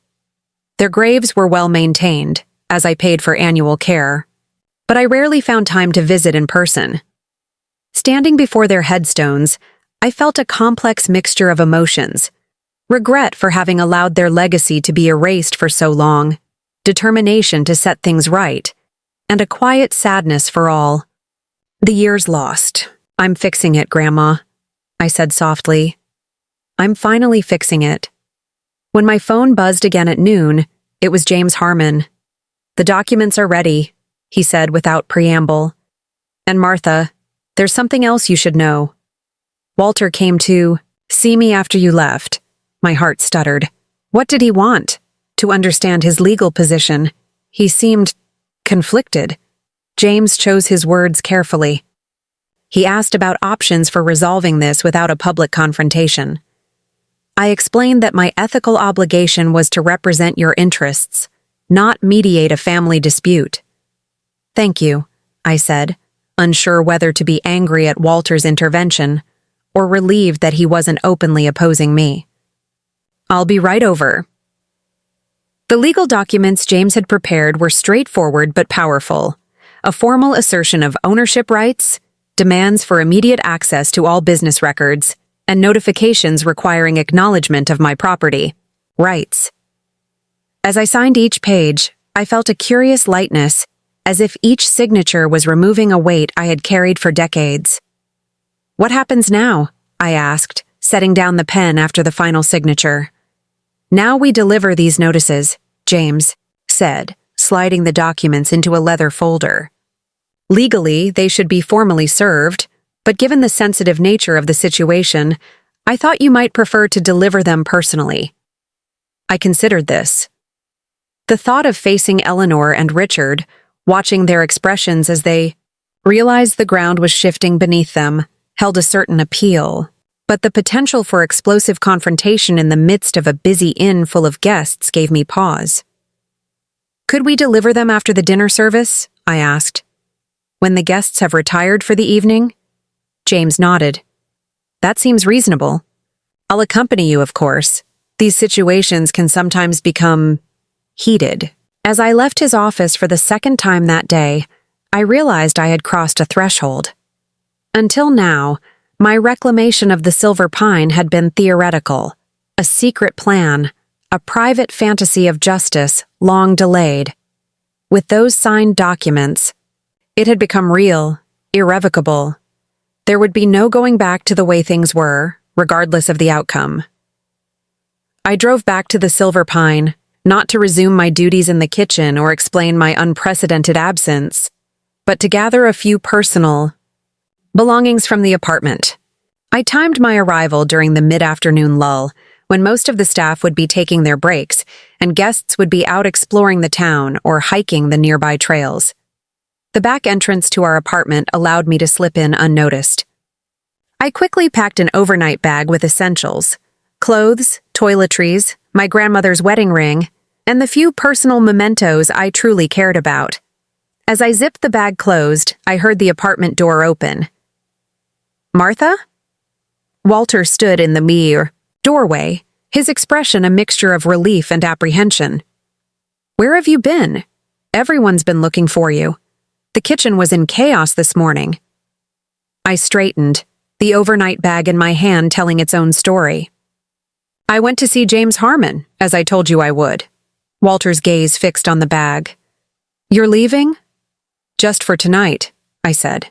Their graves were well maintained, as I paid for annual care, but I rarely found time to visit in person. Standing before their headstones, I felt a complex mixture of emotions: regret for having allowed their legacy to be erased for so long, determination to set things right, and a quiet sadness for all. "The year's lost. I'm fixing it, Grandma," I said softly. "I'm finally fixing it." When my phone buzzed again at noon, it was James Harmon. "The documents are ready," he said without preamble. "And Martha, there's something else you should know. Walter came to see me after you left." My heart stuttered. What did he want? To understand his legal position. He seemed conflicted. James chose his words carefully. He asked about options for resolving this without a public confrontation. I explained that my ethical obligation was to represent your interests, not mediate a family dispute. "Thank you," I said, unsure whether to be angry at Walter's intervention or relieved that he wasn't openly opposing me. "I'll be right over." The legal documents James had prepared were straightforward but powerful: a formal assertion of ownership rights, demands for immediate access to all business records, and notifications requiring acknowledgement of my property rights. As I signed each page, I felt a curious lightness, as if each signature was removing a weight I had carried for decades. "What happens now?" I asked, setting down the pen after the final signature. "Now we deliver these notices," James said, sliding the documents into a leather folder. "Legally, they should be formally served, but given the sensitive nature of the situation, I thought you might prefer to deliver them personally." I considered this. The thought of facing Eleanor and Richard, watching their expressions as they realized the ground was shifting beneath them, held a certain appeal, but the potential for explosive confrontation in the midst of a busy inn full of guests gave me pause. "Could we deliver them after the dinner service?" I asked. "When the guests have retired for the evening?" James nodded. "That seems reasonable. I'll accompany you, of course. These situations can sometimes become heated." As I left his office for the second time that day, I realized I had crossed a threshold. Until now, my reclamation of the Silver Pine had been theoretical, a secret plan, a private fantasy of justice long delayed. With those signed documents, it had become real, irrevocable. There would be no going back to the way things were, regardless of the outcome. I drove back to the Silver Pine, not to resume my duties in the kitchen or explain my unprecedented absence, but to gather a few personal belongings from the apartment. I timed my arrival during the mid-afternoon lull, when most of the staff would be taking their breaks and guests would be out exploring the town or hiking the nearby trails. The back entrance to our apartment allowed me to slip in unnoticed. I quickly packed an overnight bag with essentials: clothes, toiletries, my grandmother's wedding ring, and the few personal mementos I truly cared about. As I zipped the bag closed, I heard the apartment door open. "Martha?" Walter stood in the doorway, his expression a mixture of relief and apprehension. "Where have you been? Everyone's been looking for you. The kitchen was in chaos this morning." I straightened, the overnight bag in my hand telling its own story. "I went to see James Harmon, as I told you I would." Walter's gaze fixed on the bag. "You're leaving?" "Just for tonight," I said.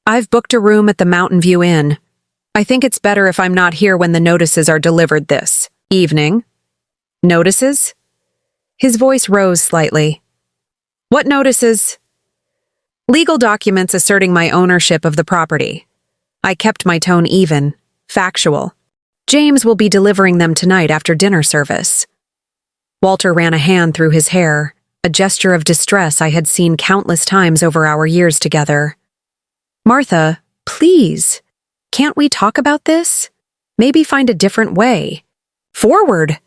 "I've booked a room at the Mountain View Inn. I think it's better if I'm not here when the notices are delivered this evening." "Notices?" His voice rose slightly. "What notices?" Legal documents asserting my ownership of the property. I kept my tone even, factual. James will be delivering them tonight after dinner service. Walter ran a hand through his hair, a gesture of distress I had seen countless times over our years together. Martha, please, can't we talk about this? Maybe find a different way. Forward!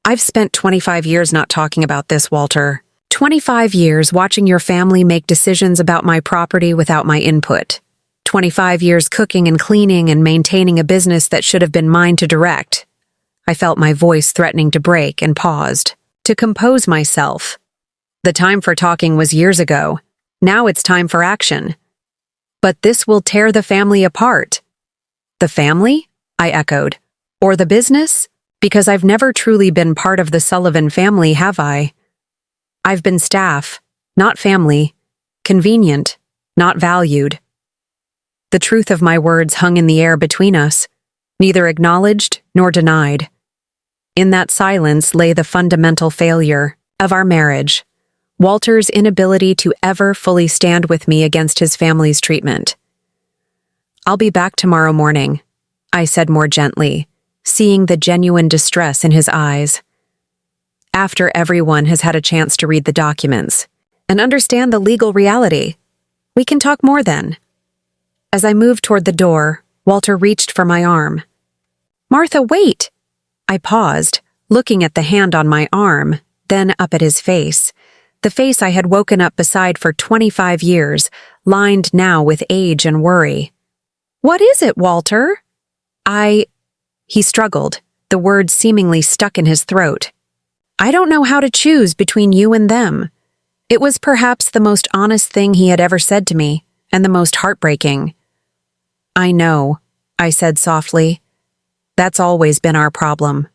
I've spent 25 years not talking about this, Walter. 25 years watching your family make decisions about my property without my input. 25 years cooking and cleaning and maintaining a business that should have been mine to direct. I felt my voice threatening to break and paused, to compose myself. The time for talking was years ago. Now it's time for action. But this will tear the family apart. The family? I echoed. Or the business? Because I've never truly been part of the Sullivan family, have I? I've been staff, not family. Convenient, not valued. The truth of my words hung in the air between us, neither acknowledged nor denied. In that silence lay the fundamental failure of our marriage, Walter's inability to ever fully stand with me against his family's treatment. I'll be back tomorrow morning, I said more gently, seeing the genuine distress in his eyes. After everyone has had a chance to read the documents and understand the legal reality, we can talk more then. As I moved toward the door, Walter reached for my arm. Martha, wait! I paused, looking at the hand on my arm, then up at his face. The face I had woken up beside for 25 years, lined now with age and worry. What is it, Walter? He struggled, the words seemingly stuck in his throat. I don't know how to choose between you and them. It was perhaps the most honest thing he had ever said to me, and the most heartbreaking. I know, I said softly. That's always been our problem.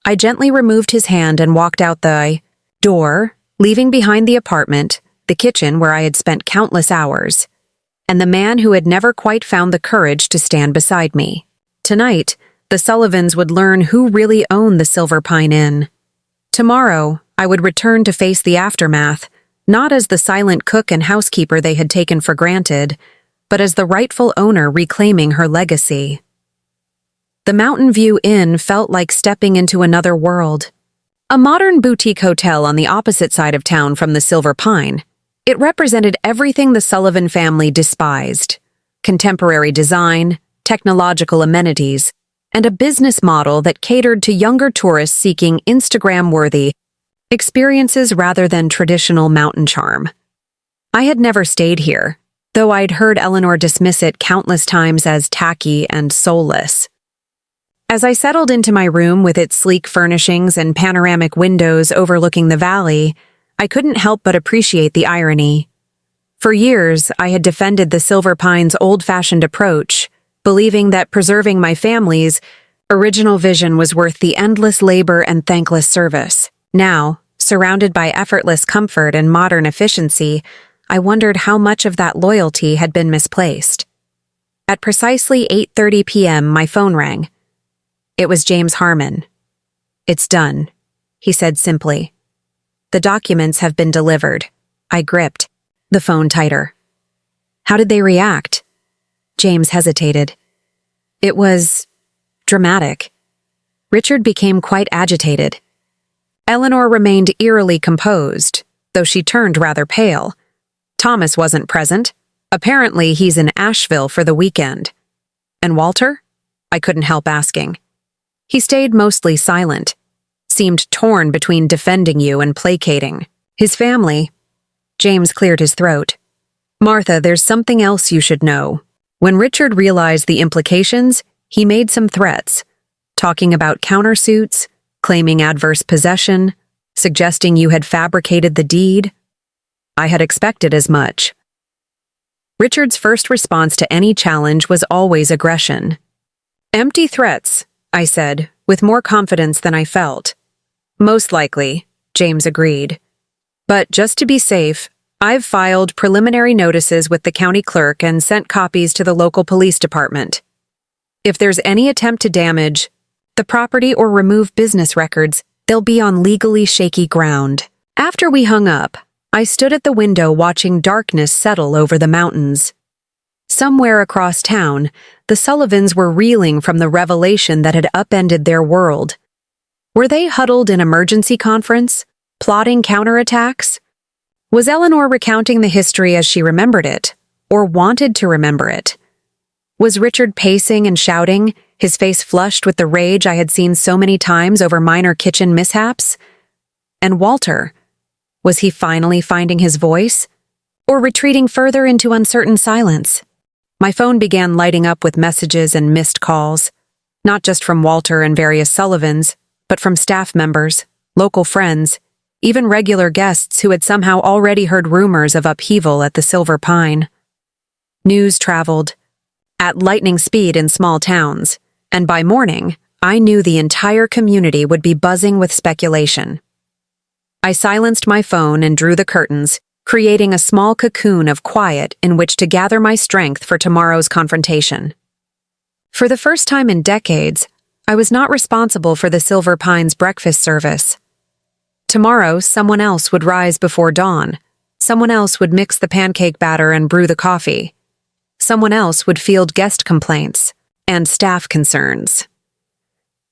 I gently removed his hand and walked out the door, leaving behind the apartment, the kitchen where I had spent countless hours, and the man who had never quite found the courage to stand beside me. Tonight, the Sullivans would learn who really owned the Silver Pine Inn. Tomorrow, I would return to face the aftermath, not as the silent cook and housekeeper they had taken for granted, but as the rightful owner reclaiming her legacy. The Mountain View Inn felt like stepping into another world. A modern boutique hotel on the opposite side of town from the Silver Pine, it represented everything the Sullivan family despised: contemporary design, technological amenities, and a business model that catered to younger tourists seeking Instagram-worthy experiences rather than traditional mountain charm. I had never stayed here, though I'd heard Eleanor dismiss it countless times as tacky and soulless. As I settled into my room with its sleek furnishings and panoramic windows overlooking the valley, I couldn't help but appreciate the irony. For years, I had defended the Silver Pine's old-fashioned approach, believing that preserving my family's original vision was worth the endless labor and thankless service. Now, surrounded by effortless comfort and modern efficiency, I wondered how much of that loyalty had been misplaced. At precisely 8:30 p.m., my phone rang. It was James Harmon. It's done, he said simply. The documents have been delivered. I gripped the phone tighter. How did they react? James hesitated. It was dramatic. Richard became quite agitated. Eleanor remained eerily composed, though she turned rather pale. Thomas wasn't present. Apparently, he's in Asheville for the weekend. And Walter? I couldn't help asking. He stayed mostly silent, seemed torn between defending you and placating. His family. James cleared his throat. Martha, there's something else you should know. When Richard realized the implications, he made some threats, talking about countersuits, claiming adverse possession, suggesting you had fabricated the deed. I had expected as much. Richard's first response to any challenge was always aggression. Empty threats, I said, with more confidence than I felt. Most likely, James agreed. But just to be safe, I've filed preliminary notices with the county clerk and sent copies to the local police department. If there's any attempt to damage the property or remove business records, they'll be on legally shaky ground. After we hung up, I stood at the window watching darkness settle over the mountains. Somewhere across town, the Sullivans were reeling from the revelation that had upended their world. Were they huddled in emergency conference, plotting counterattacks? Was Eleanor recounting the history as she remembered it, or wanted to remember it? Was Richard pacing and shouting, his face flushed with the rage I had seen so many times over minor kitchen mishaps? And Walter, was he finally finding his voice, or retreating further into uncertain silence? My phone began lighting up with messages and missed calls, not just from Walter and various Sullivans, but from staff members, local friends, even regular guests who had somehow already heard rumors of upheaval at the Silver Pine. News traveled at lightning speed in small towns, and by morning, I knew the entire community would be buzzing with speculation. I silenced my phone and drew the curtains, creating a small cocoon of quiet in which to gather my strength for tomorrow's confrontation. For the first time in decades, I was not responsible for the Silver Pines breakfast service. Tomorrow, someone else would rise before dawn. Someone else would mix the pancake batter and brew the coffee. Someone else would field guest complaints and staff concerns.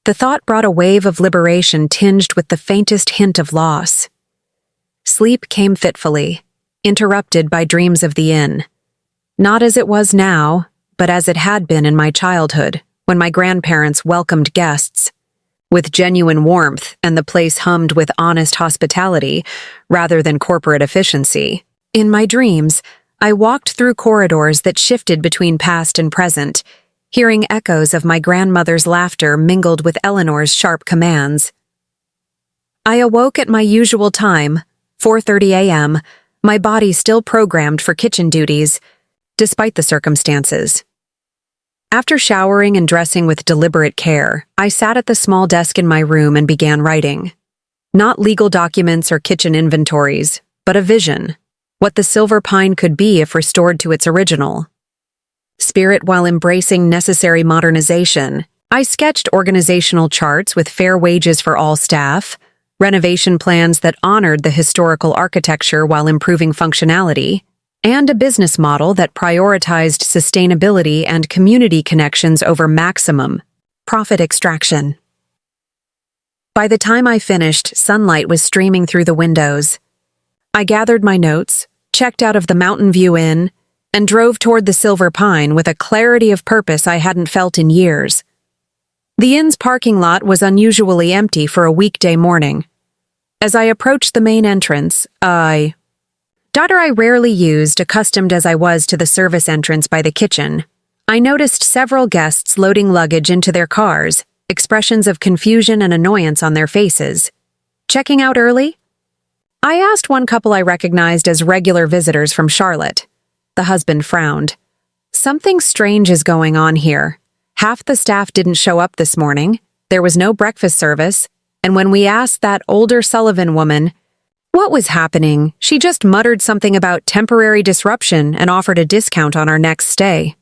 The thought brought a wave of liberation tinged with the faintest hint of loss. Sleep came fitfully, interrupted by dreams of the inn. Not as it was now, but as it had been in my childhood, when my grandparents welcomed guests. With genuine warmth and the place hummed with honest hospitality, rather than corporate efficiency. In my dreams, I walked through corridors that shifted between past and present, hearing echoes of my grandmother's laughter mingled with Eleanor's sharp commands. I awoke at my usual time, 4:30 a.m., my body still programmed for kitchen duties, despite the circumstances. After showering and dressing with deliberate care, I sat at the small desk in my room and began writing. Not legal documents or kitchen inventories, but a vision, what the Silver Pine could be if restored to its original. Spirit while embracing necessary modernization, I sketched organizational charts with fair wages for all staff, renovation plans that honored the historical architecture while improving functionality, and a business model that prioritized sustainability and community connections over maximum profit extraction. By the time I finished, sunlight was streaming through the windows. I gathered my notes, checked out of the Mountain View Inn, and drove toward the Silver Pine with a clarity of purpose I hadn't felt in years. The inn's parking lot was unusually empty for a weekday morning. As I approached the main entrance, I rarely used, accustomed as I was to the service entrance by the kitchen, I noticed several guests loading luggage into their cars, expressions of confusion and annoyance on their faces. Checking out early? I asked one couple I recognized as regular visitors from Charlotte. The husband frowned. Something strange is going on here. Half the staff didn't show up this morning, there was no breakfast service, and when we asked that older Sullivan woman what was happening, she just muttered something about temporary disruption and offered a discount on our next stay.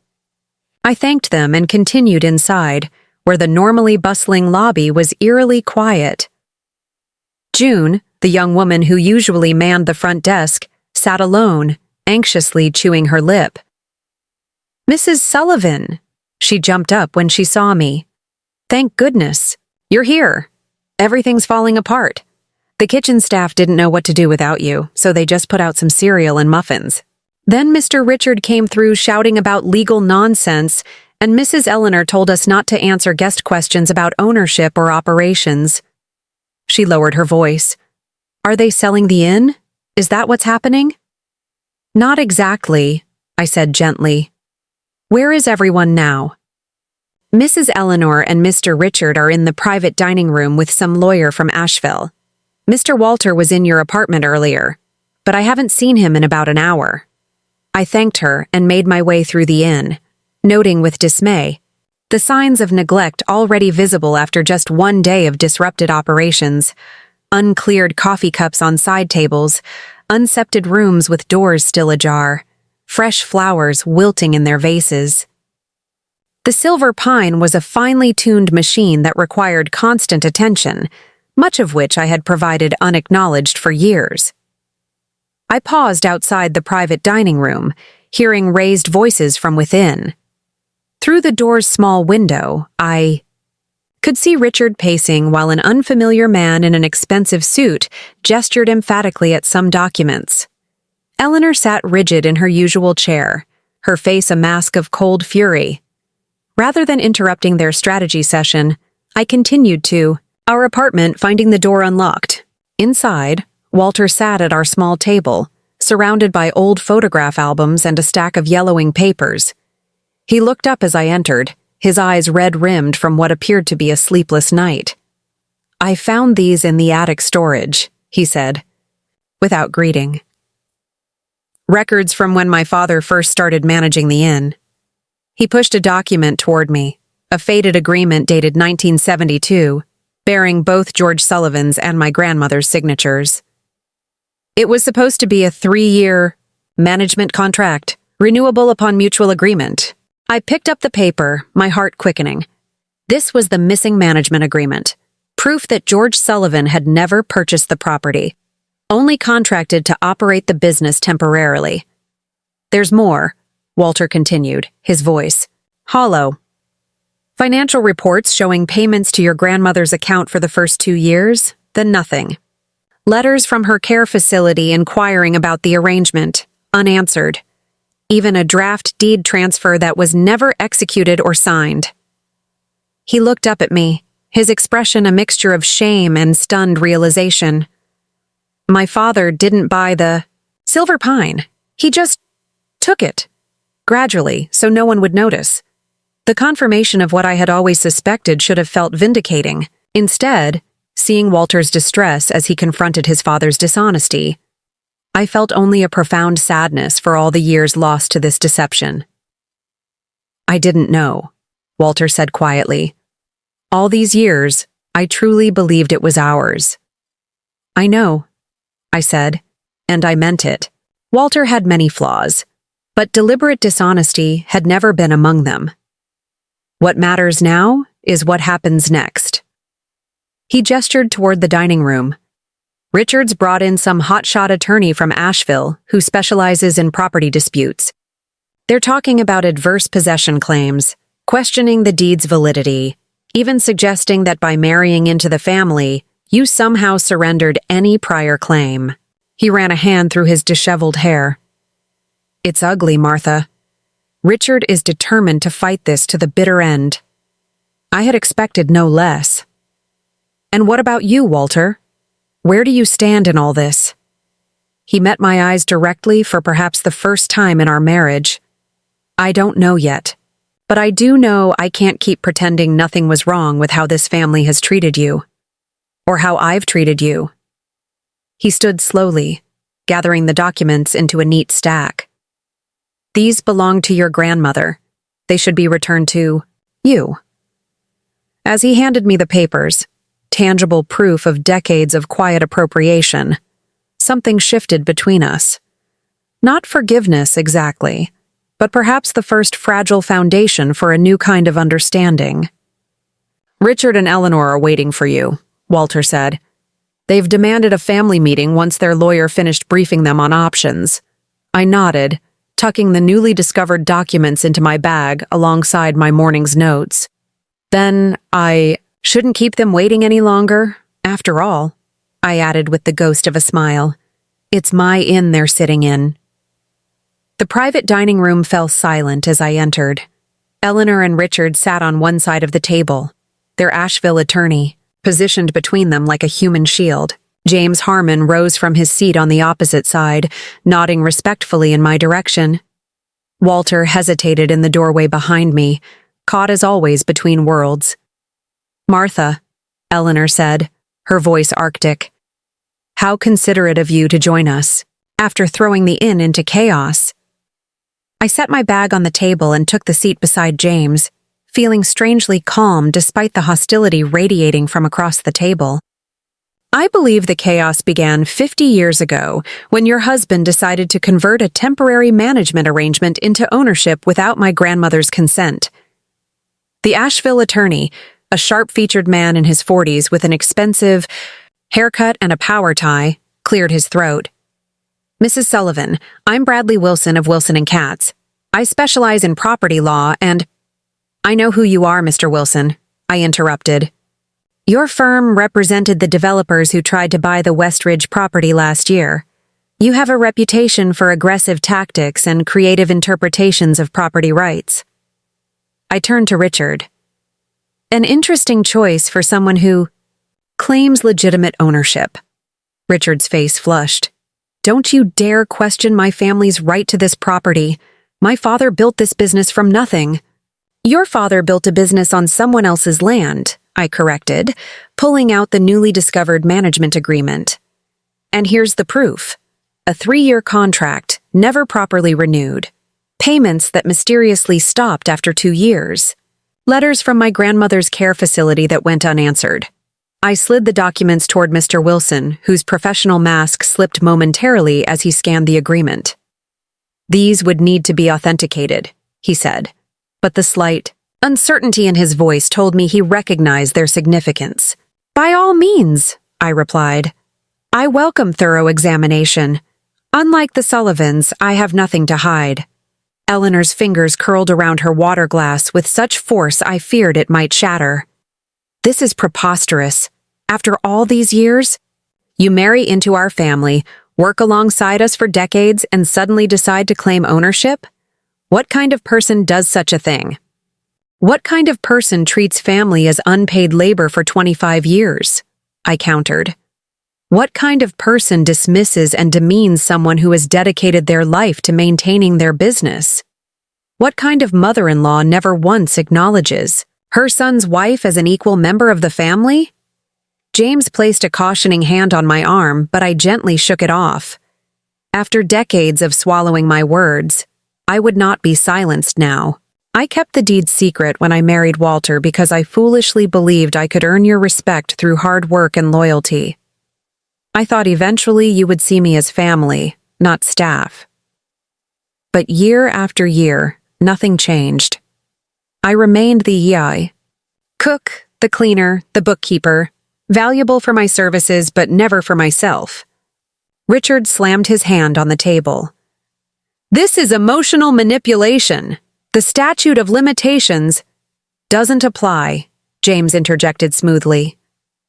I thanked them and continued inside, where the normally bustling lobby was eerily quiet. June, the young woman who usually manned the front desk, sat alone, anxiously chewing her lip. "Mrs. Sullivan!" She jumped up when she saw me. "Thank goodness. You're here. Everything's falling apart. The kitchen staff didn't know what to do without you, so they just put out some cereal and muffins." Then Mr. Richard came through shouting about legal nonsense, and Mrs. Eleanor told us not to answer guest questions about ownership or operations. She lowered her voice. "Are they selling the inn? Is that what's happening?" "Not exactly," I said gently. "Where is everyone now?" "Mrs. Eleanor and Mr. Richard are in the private dining room with some lawyer from Asheville. Mr. Walter was in your apartment earlier, but I haven't seen him in about an hour." I thanked her and made my way through the inn, noting with dismay the signs of neglect already visible after just one day of disrupted operations: uncleared coffee cups on side tables, unsepted rooms with doors still ajar, fresh flowers wilting in their vases. The Silver Pine was a finely tuned machine that required constant attention, much of which I had provided unacknowledged for years. I paused outside the private dining room, hearing raised voices from within. Through the door's small window, I could see Richard pacing while an unfamiliar man in an expensive suit gestured emphatically at some documents. Eleanor sat rigid in her usual chair, her face a mask of cold fury. Rather than interrupting their strategy session, I continued to our apartment, finding the door unlocked. Inside, Walter sat at our small table, surrounded by old photograph albums and a stack of yellowing papers. He looked up as I entered, his eyes red-rimmed from what appeared to be a sleepless night. "I found these in the attic storage," he said, without greeting. "Records from when my father first started managing the inn." He pushed a document toward me, a faded agreement dated 1972, bearing both George Sullivan's and my grandmother's signatures. It was supposed to be a 3-year management contract, renewable upon mutual agreement. I picked up the paper, my heart quickening. This was the missing management agreement, proof that George Sullivan had never purchased the property, only contracted to operate the business temporarily. "There's more," Walter continued, his voice hollow. "Financial reports showing payments to your grandmother's account for the first 2 years, then nothing. Letters from her care facility inquiring about the arrangement, unanswered. Even a draft deed transfer that was never executed or signed." He looked up at me, his expression a mixture of shame and stunned realization. "My father didn't buy the Silver Pine. He just took it, gradually, so no one would notice. The confirmation of what I had always suspected should have felt vindicating. Instead, seeing Walter's distress as he confronted his father's dishonesty, I felt only a profound sadness for all the years lost to this deception. "I didn't know," Walter said quietly. "All these years, I truly believed it was ours." "I know," I said, and I meant it. Walter had many flaws, but deliberate dishonesty had never been among them. What matters now is what happens next. He gestured toward the dining room. "Richards brought in some hotshot attorney from Asheville who specializes in property disputes. They're talking about adverse possession claims, questioning the deed's validity, even suggesting that by marrying into the family, you somehow surrendered any prior claim." He ran a hand through his disheveled hair. "It's ugly, Martha. Richard is determined to fight this to the bitter end. I had expected no less. And what about you, Walter? Where do you stand in all this?" He met my eyes directly for perhaps the first time in our marriage. "I don't know yet, but I do know I can't keep pretending nothing was wrong with how this family has treated you, or how I've treated you." He stood slowly, gathering the documents into a neat stack. "These belong to your grandmother. They should be returned to you." As he handed me the papers, tangible proof of decades of quiet appropriation, something shifted between us. Not forgiveness exactly, but perhaps the first fragile foundation for a new kind of understanding. "Richard and Eleanor are waiting for you," Walter said. "They've demanded a family meeting once their lawyer finished briefing them on options." I nodded, tucking the newly discovered documents into my bag alongside my morning's notes. "Then I shouldn't keep them waiting any longer, after all," I added with the ghost of a smile. "It's my inn they're sitting in." The private dining room fell silent as I entered. Eleanor and Richard sat on one side of the table, their Asheville attorney positioned between them like a human shield. James Harmon rose from his seat on the opposite side, nodding respectfully in my direction. Walter hesitated in the doorway behind me, caught as always between worlds. "Martha," Eleanor said, her voice arctic. "How considerate of you to join us, after throwing the inn into chaos." I set my bag on the table and took the seat beside James, feeling strangely calm despite the hostility radiating from across the table. "I believe the chaos began 50 years ago when your husband decided to convert a temporary management arrangement into ownership without my grandmother's consent." The Asheville attorney, a sharp-featured man in his 40s with an expensive haircut and a power tie, cleared his throat. Mrs. Sullivan, I'm Bradley Wilson of Wilson & Katz. I specialize in property law and— I know who you are, Mr. Wilson, I interrupted. Your firm represented the developers who tried to buy the Westridge property last year. You have a reputation for aggressive tactics and creative interpretations of property rights. I turned to Richard. An interesting choice for someone who claims legitimate ownership. Richard's face flushed. Don't you dare question my family's right to this property. My father built this business from nothing. Your father built a business on someone else's land, I corrected, pulling out the newly discovered management agreement. And here's the proof. A 3-year contract, never properly renewed. Payments that mysteriously stopped after 2 years. Letters from my grandmother's care facility that went unanswered. I slid the documents toward Mr. Wilson, whose professional mask slipped momentarily as he scanned the agreement. These would need to be authenticated, he said, but the slight uncertainty in his voice told me he recognized their significance. By all means, I replied. I welcome thorough examination. Unlike the Sullivans, I have nothing to hide. Eleanor's fingers curled around her water glass with such force I feared it might shatter. This is preposterous. After all these years, you marry into our family, work alongside us for decades, and suddenly decide to claim ownership? What kind of person does such a thing? What kind of person treats family as unpaid labor for 25 years? I countered. What kind of person dismisses and demeans someone who has dedicated their life to maintaining their business? What kind of mother-in-law never once acknowledges her son's wife as an equal member of the family? James placed a cautioning hand on my arm, but I gently shook it off. After decades of swallowing my words, I would not be silenced now. I kept the deed secret when I married Walter because I foolishly believed I could earn your respect through hard work and loyalty. I thought eventually you would see me as family, not staff. But year after year, nothing changed. I remained the EI. Cook, the cleaner, the bookkeeper, valuable for my services but never for myself. Richard slammed his hand on the table. This is emotional manipulation. The statute of limitations doesn't apply, James interjected smoothly.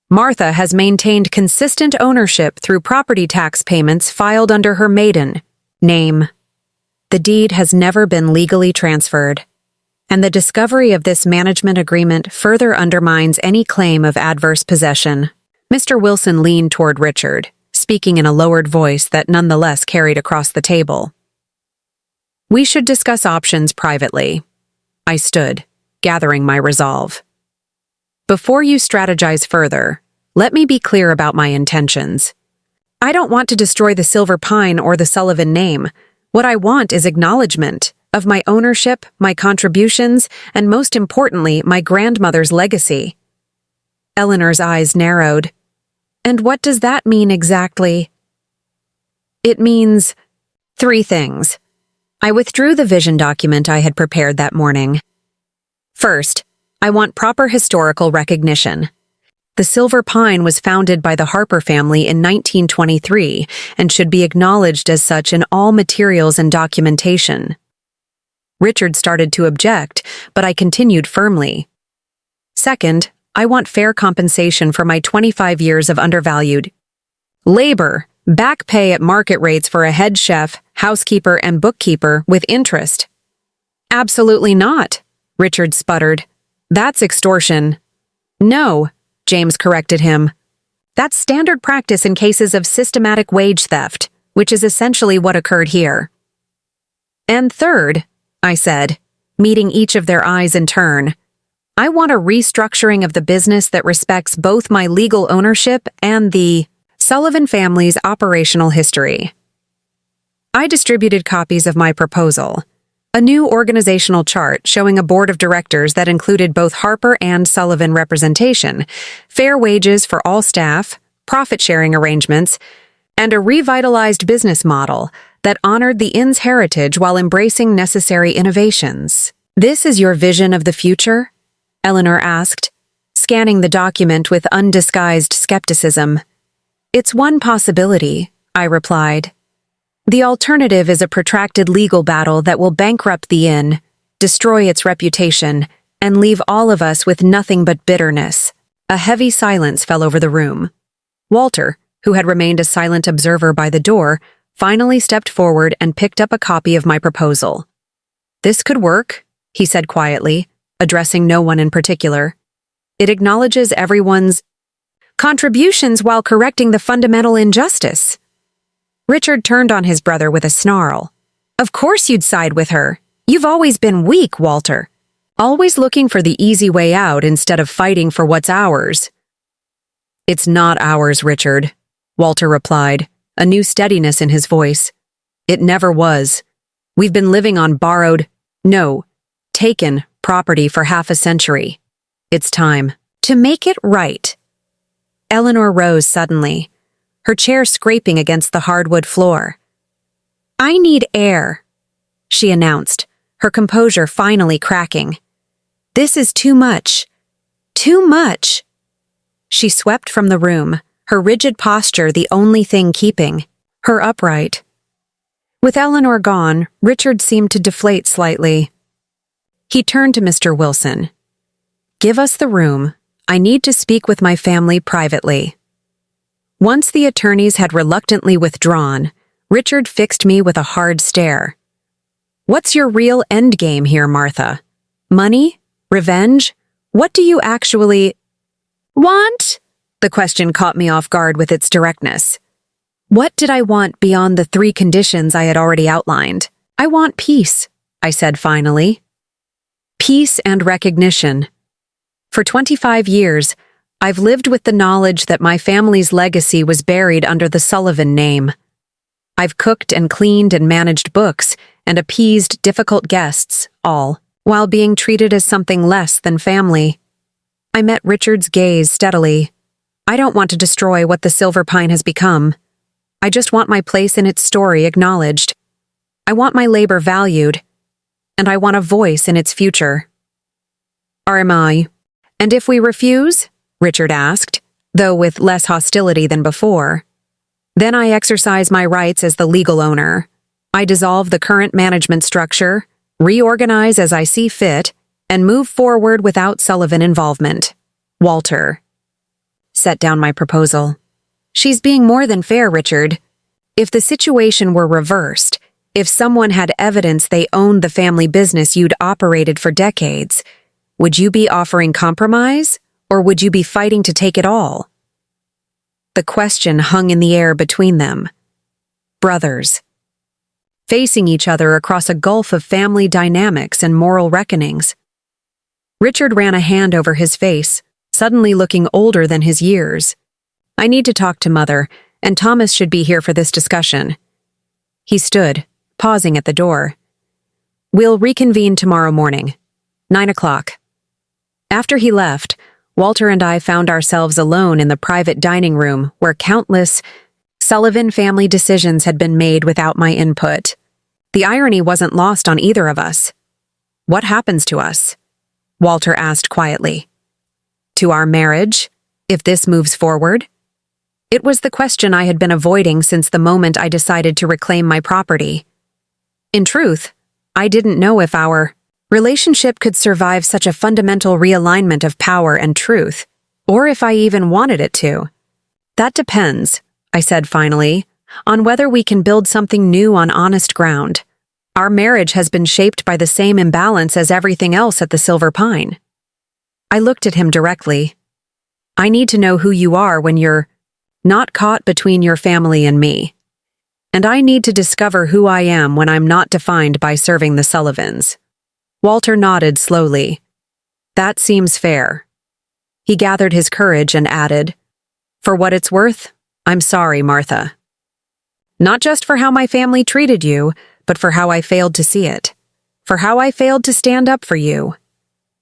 Martha has maintained consistent ownership through property tax payments filed under her maiden name. The deed has never been legally transferred, and the discovery of this management agreement further undermines any claim of adverse possession. Mr. Wilson leaned toward Richard, speaking in a lowered voice that nonetheless carried across the table. We should discuss options privately. I stood, gathering my resolve. Before you strategize further, let me be clear about my intentions. I don't want to destroy the Silver Pine or the Sullivan name. What I want is acknowledgement of my ownership, my contributions, and most importantly, my grandmother's legacy. Eleanor's eyes narrowed. And what does that mean exactly? It means 3 things. I withdrew the vision document I had prepared that morning. First, I want proper historical recognition. The Silver Pine was founded by the Harper family in 1923 and should be acknowledged as such in all materials and documentation. Richard started to object, but I continued firmly. Second, I want fair compensation for my 25 years of undervalued labor, back pay at market rates for a head chef, housekeeper, and bookkeeper with interest. Absolutely not, Richard sputtered. That's extortion. No, James corrected him. That's standard practice in cases of systematic wage theft, which is essentially what occurred here. And third, I said, meeting each of their eyes in turn, I want a restructuring of the business that respects both my legal ownership and the Sullivan family's operational history. I distributed copies of my proposal, a new organizational chart showing a board of directors that included both Harper and Sullivan representation, fair wages for all staff, profit-sharing arrangements, and a revitalized business model that honored the inn's heritage while embracing necessary innovations. This is your vision of the future? Eleanor asked, scanning the document with undisguised skepticism. It's one possibility, I replied. The alternative is a protracted legal battle that will bankrupt the inn, destroy its reputation, and leave all of us with nothing but bitterness. A heavy silence fell over the room. Walter, who had remained a silent observer by the door, finally stepped forward and picked up a copy of my proposal. "This could work," he said quietly, addressing no one in particular. "It acknowledges everyone's contributions while correcting the fundamental injustice." Richard turned on his brother with a snarl. "Of course you'd side with her. You've always been weak, Walter. Always looking for the easy way out instead of fighting for what's ours." "It's not ours, Richard," Walter replied, a new steadiness in his voice. "It never was. We've been living on taken property for half a century. It's time to make it right." Eleanor rose suddenly, her chair scraping against the hardwood floor. "I need air," she announced, her composure finally cracking. "This is too much. Too much." She swept from the room, her rigid posture the only thing keeping her upright. With Eleanor gone, Richard seemed to deflate slightly. He turned to Mr. Wilson. "Give us the room. I need to speak with my family privately." Once the attorneys had reluctantly withdrawn, Richard fixed me with a hard stare. "What's your real endgame here, Martha? Money? Revenge? What do you actually want?" The question caught me off guard with its directness. What did I want beyond the 3 conditions I had already outlined? "I want peace," I said finally. "Peace and recognition. For 25 years, I've lived with the knowledge that my family's legacy was buried under the Sullivan name. I've cooked and cleaned and managed books and appeased difficult guests, all while being treated as something less than family." I met Richard's gaze steadily. "I don't want to destroy what the Silver Pine has become. I just want my place in its story acknowledged. I want my labor valued, and I want a voice in its future." "Or am I?" "And if we refuse?" Richard asked, though with less hostility than before. "Then I exercise my rights as the legal owner. I dissolve the current management structure, reorganize as I see fit, and move forward without Sullivan involvement. Walter." Set down my proposal. "She's being more than fair, Richard. If the situation were reversed, if someone had evidence they owned the family business you'd operated for decades, would you be offering compromise, or would you be fighting to take it all?" The question hung in the air between them. Brothers, facing each other across a gulf of family dynamics and moral reckonings. Richard ran a hand over his face, suddenly looking older than his years. "I need to talk to Mother, and Thomas should be here for this discussion." He stood, pausing at the door. "We'll reconvene tomorrow morning, 9 o'clock. After he left, Walter and I found ourselves alone in the private dining room where countless Sullivan family decisions had been made without my input. The irony wasn't lost on either of us. "What happens to us?" Walter asked quietly. "To our marriage, if this moves forward?" It was the question I had been avoiding since the moment I decided to reclaim my property. In truth, I didn't know if our relationship could survive such a fundamental realignment of power and truth, or if I even wanted it to. "That depends," I said finally, "on whether we can build something new on honest ground. Our marriage has been shaped by the same imbalance as everything else at the Silver Pine." I looked at him directly. "I need to know who you are when you're not caught between your family and me. And I need to discover who I am when I'm not defined by serving the Sullivans." Walter nodded slowly. "That seems fair." He gathered his courage and added, "For what it's worth, I'm sorry, Martha. Not just for how my family treated you, but for how I failed to see it. For how I failed to stand up for you.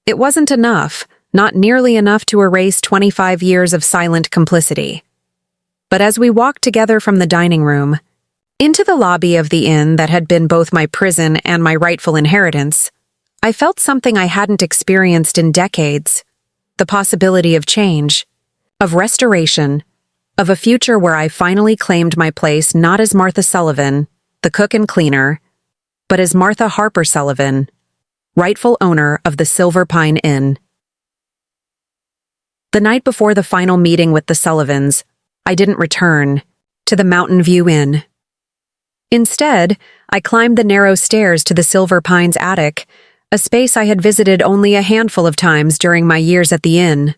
It wasn't enough, not nearly enough to erase 25 years of silent complicity." But as we walked together from the dining room into the lobby of the inn that had been both my prison and my rightful inheritance, I felt something I hadn't experienced in decades. The possibility of change, of restoration, of a future where I finally claimed my place not as Martha Sullivan, the cook and cleaner, but as Martha Harper Sullivan, rightful owner of the Silver Pine Inn. The night before the final meeting with the Sullivans, I didn't return to the Mountain View Inn. Instead, I climbed the narrow stairs to the Silver Pines attic, a space I had visited only a handful of times during my years at the inn.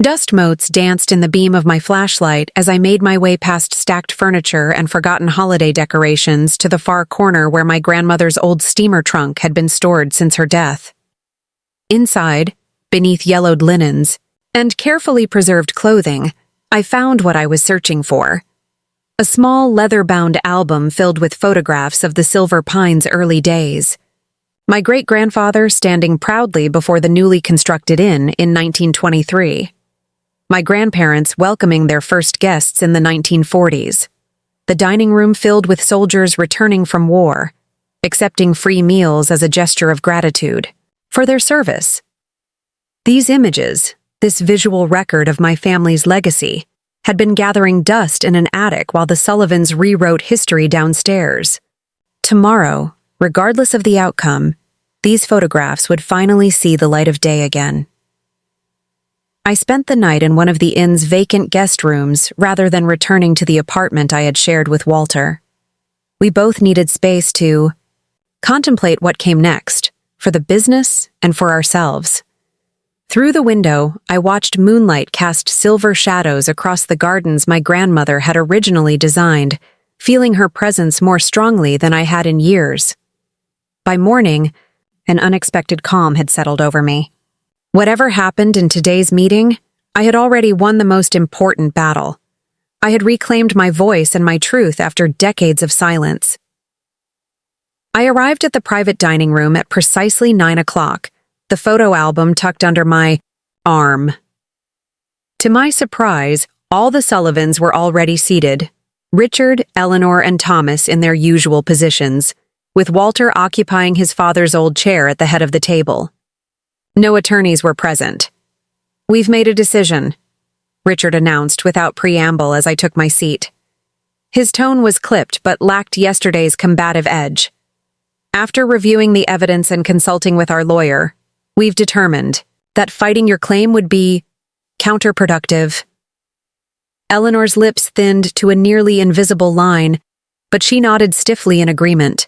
Dust motes danced in the beam of my flashlight as I made my way past stacked furniture and forgotten holiday decorations to the far corner where my grandmother's old steamer trunk had been stored since her death. Inside, beneath yellowed linens and carefully preserved clothing, I found what I was searching for. A small leather-bound album filled with photographs of the Silver Pines' early days. My great-grandfather standing proudly before the newly constructed inn in 1923. My grandparents welcoming their first guests in the 1940s. The dining room filled with soldiers returning from war, accepting free meals as a gesture of gratitude for their service. These images, this visual record of my family's legacy, had been gathering dust in an attic while the Sullivans rewrote history downstairs. Tomorrow, regardless of the outcome, these photographs would finally see the light of day again. I spent the night in one of the inn's vacant guest rooms rather than returning to the apartment I had shared with Walter. We both needed space to contemplate what came next, for the business and for ourselves. Through the window, I watched moonlight cast silver shadows across the gardens my grandmother had originally designed, feeling her presence more strongly than I had in years. By morning, an unexpected calm had settled over me. Whatever happened in today's meeting, I had already won the most important battle. I had reclaimed my voice and my truth after decades of silence. I arrived at the private dining room at precisely 9 o'clock, the photo album tucked under my arm. To my surprise, all the Sullivans were already seated, Richard, Eleanor, and Thomas in their usual positions, with Walter occupying his father's old chair at the head of the table. No attorneys were present. "We've made a decision," Richard announced without preamble as I took my seat. His tone was clipped but lacked yesterday's combative edge. "After reviewing the evidence and consulting with our lawyer, we've determined that fighting your claim would be counterproductive." Eleanor's lips thinned to a nearly invisible line, but she nodded stiffly in agreement.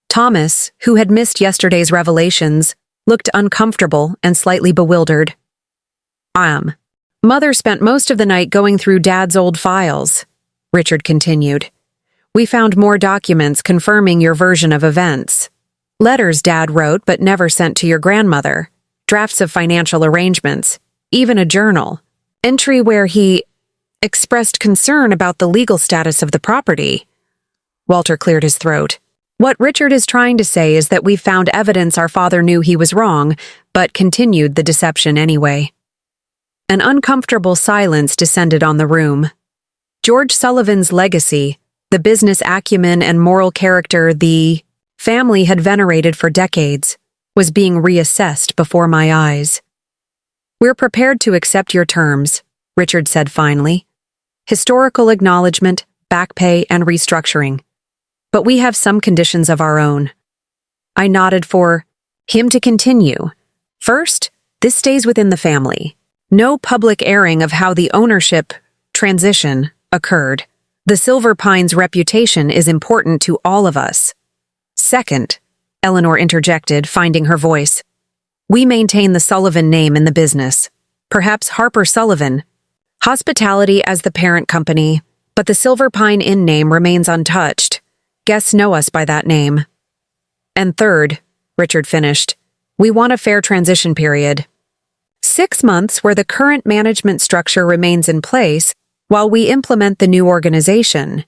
Thomas, who had missed yesterday's revelations, looked uncomfortable and slightly bewildered. Mother spent most of the night going through Dad's old files," Richard continued. "We found more documents confirming your version of events. Letters Dad wrote but never sent to your grandmother, drafts of financial arrangements, even a journal, entry where he expressed concern about the legal status of the property." Walter cleared his throat. "What Richard is trying to say is that we found evidence our father knew he was wrong, but continued the deception anyway." An uncomfortable silence descended on the room. George Sullivan's legacy, the business acumen and moral character the family had venerated for decades, was being reassessed before my eyes. "We're prepared to accept your terms," Richard said finally. "Historical acknowledgement, back pay, and restructuring. But we have some conditions of our own." I nodded for him to continue. "First, this stays within the family. No public airing of how the ownership transition occurred. The Silver Pines' reputation is important to all of us. Second," Eleanor interjected, finding her voice, "we maintain the Sullivan name in the business. Perhaps Harper Sullivan. Hospitality as the parent company, but the Silver Pine Inn name remains untouched. Guests know us by that name. And third," Richard finished, "we want a fair transition period. 6 months where the current management structure remains in place while we implement the new organization.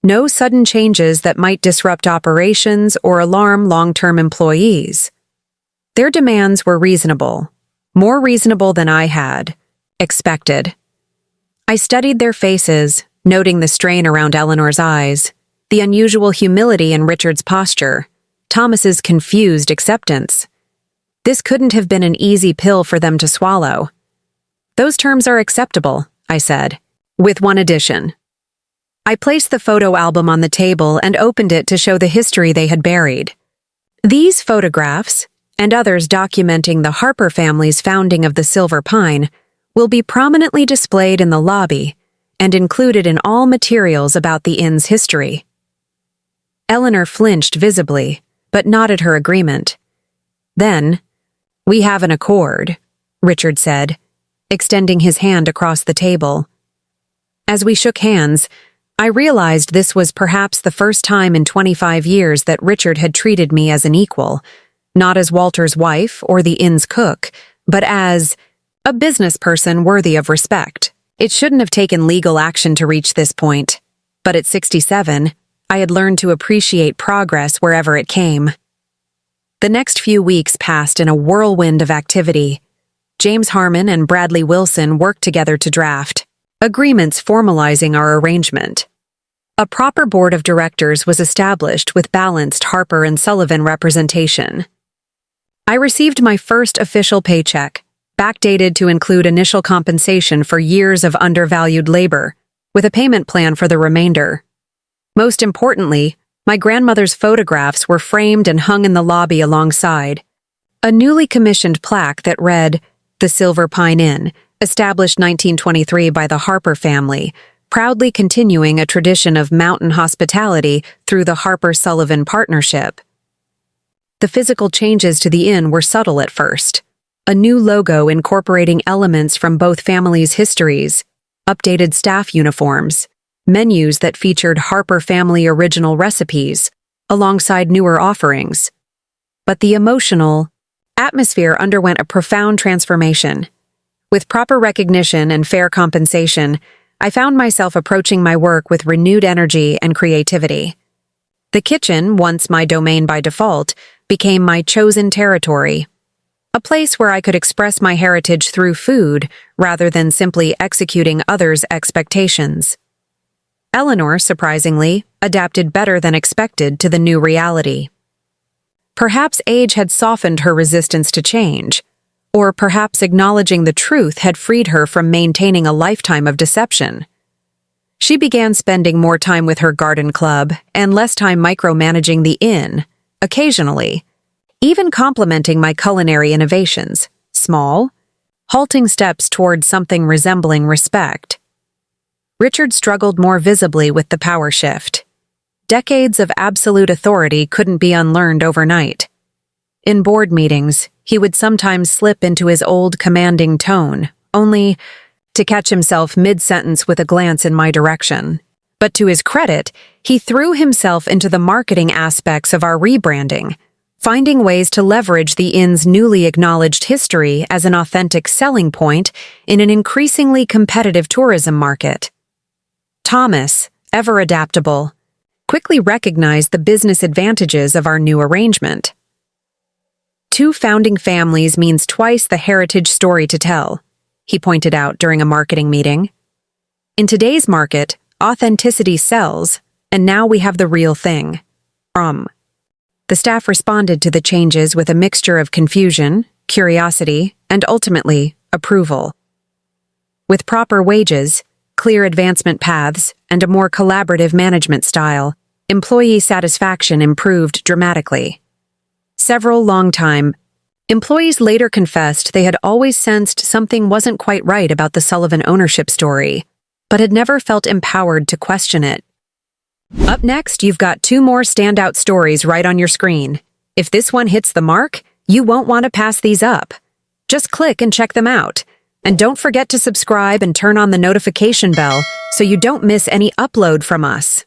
No sudden changes that might disrupt operations or alarm long-term employees." Their demands were reasonable, more reasonable than I had expected. I studied their faces, noting the strain around Eleanor's eyes, the unusual humility in Richard's posture, Thomas's confused acceptance. This couldn't have been an easy pill for them to swallow. "Those terms are acceptable," I said, "with one addition. I placed the photo album on the table and opened it to show the history they had buried. These photographs, and others documenting the Harper family's founding of the Silver Pine, will be prominently displayed in the lobby and included in all materials about the inn's history. Eleanor flinched visibly, but nodded her agreement. Then, "We have an accord," Richard said, extending his hand across the table. As we shook hands, I realized this was perhaps the first time in 25 years that Richard had treated me as an equal, not as Walter's wife or the inn's cook, but as a business person worthy of respect. It shouldn't have taken legal action to reach this point, but at 67, I had learned to appreciate progress wherever it came. The next few weeks passed in a whirlwind of activity. James Harmon and Bradley Wilson worked together to draft agreements formalizing our arrangement. A proper board of directors was established with balanced Harper and Sullivan representation. I received my first official paycheck, backdated to include initial compensation for years of undervalued labor, with a payment plan for the remainder. Most importantly, my grandmother's photographs were framed and hung in the lobby alongside a newly commissioned plaque that read, "The Silver Pine Inn, established 1923 by the Harper family, proudly continuing a tradition of mountain hospitality through the Harper-Sullivan partnership." The physical changes to the inn were subtle at first. A new logo incorporating elements from both families' histories, updated staff uniforms, menus that featured Harper family original recipes, alongside newer offerings. But the emotional atmosphere underwent a profound transformation. With proper recognition and fair compensation, I found myself approaching my work with renewed energy and creativity. The kitchen, once my domain by default, became my chosen territory. A place where I could express my heritage through food rather than simply executing others' expectations. Eleanor, surprisingly, adapted better than expected to the new reality. Perhaps age had softened her resistance to change, or perhaps acknowledging the truth had freed her from maintaining a lifetime of deception. She began spending more time with her garden club and less time micromanaging the inn, occasionally, even complimenting my culinary innovations, small, halting steps toward something resembling respect. Richard struggled more visibly with the power shift. Decades of absolute authority couldn't be unlearned overnight. In board meetings, he would sometimes slip into his old commanding tone, only to catch himself mid-sentence with a glance in my direction. But to his credit, he threw himself into the marketing aspects of our rebranding, finding ways to leverage the inn's newly acknowledged history as an authentic selling point in an increasingly competitive tourism market. Thomas, ever adaptable, quickly recognized the business advantages of our new arrangement. Two founding families means twice the heritage story to tell, he pointed out during a marketing meeting. In today's market, authenticity sells, and now we have the real thing. The staff responded to the changes with a mixture of confusion, curiosity, and ultimately, approval. With proper wages, clear advancement paths, and a more collaborative management style, employee satisfaction improved dramatically. Several long-time employees later confessed they had always sensed something wasn't quite right about the Sullivan ownership story, but had never felt empowered to question it. Up next, you've got two more standout stories right on your screen. If this one hits the mark, you won't want to pass these up. Just click and check them out. And don't forget to subscribe and turn on the notification bell so you don't miss any upload from us.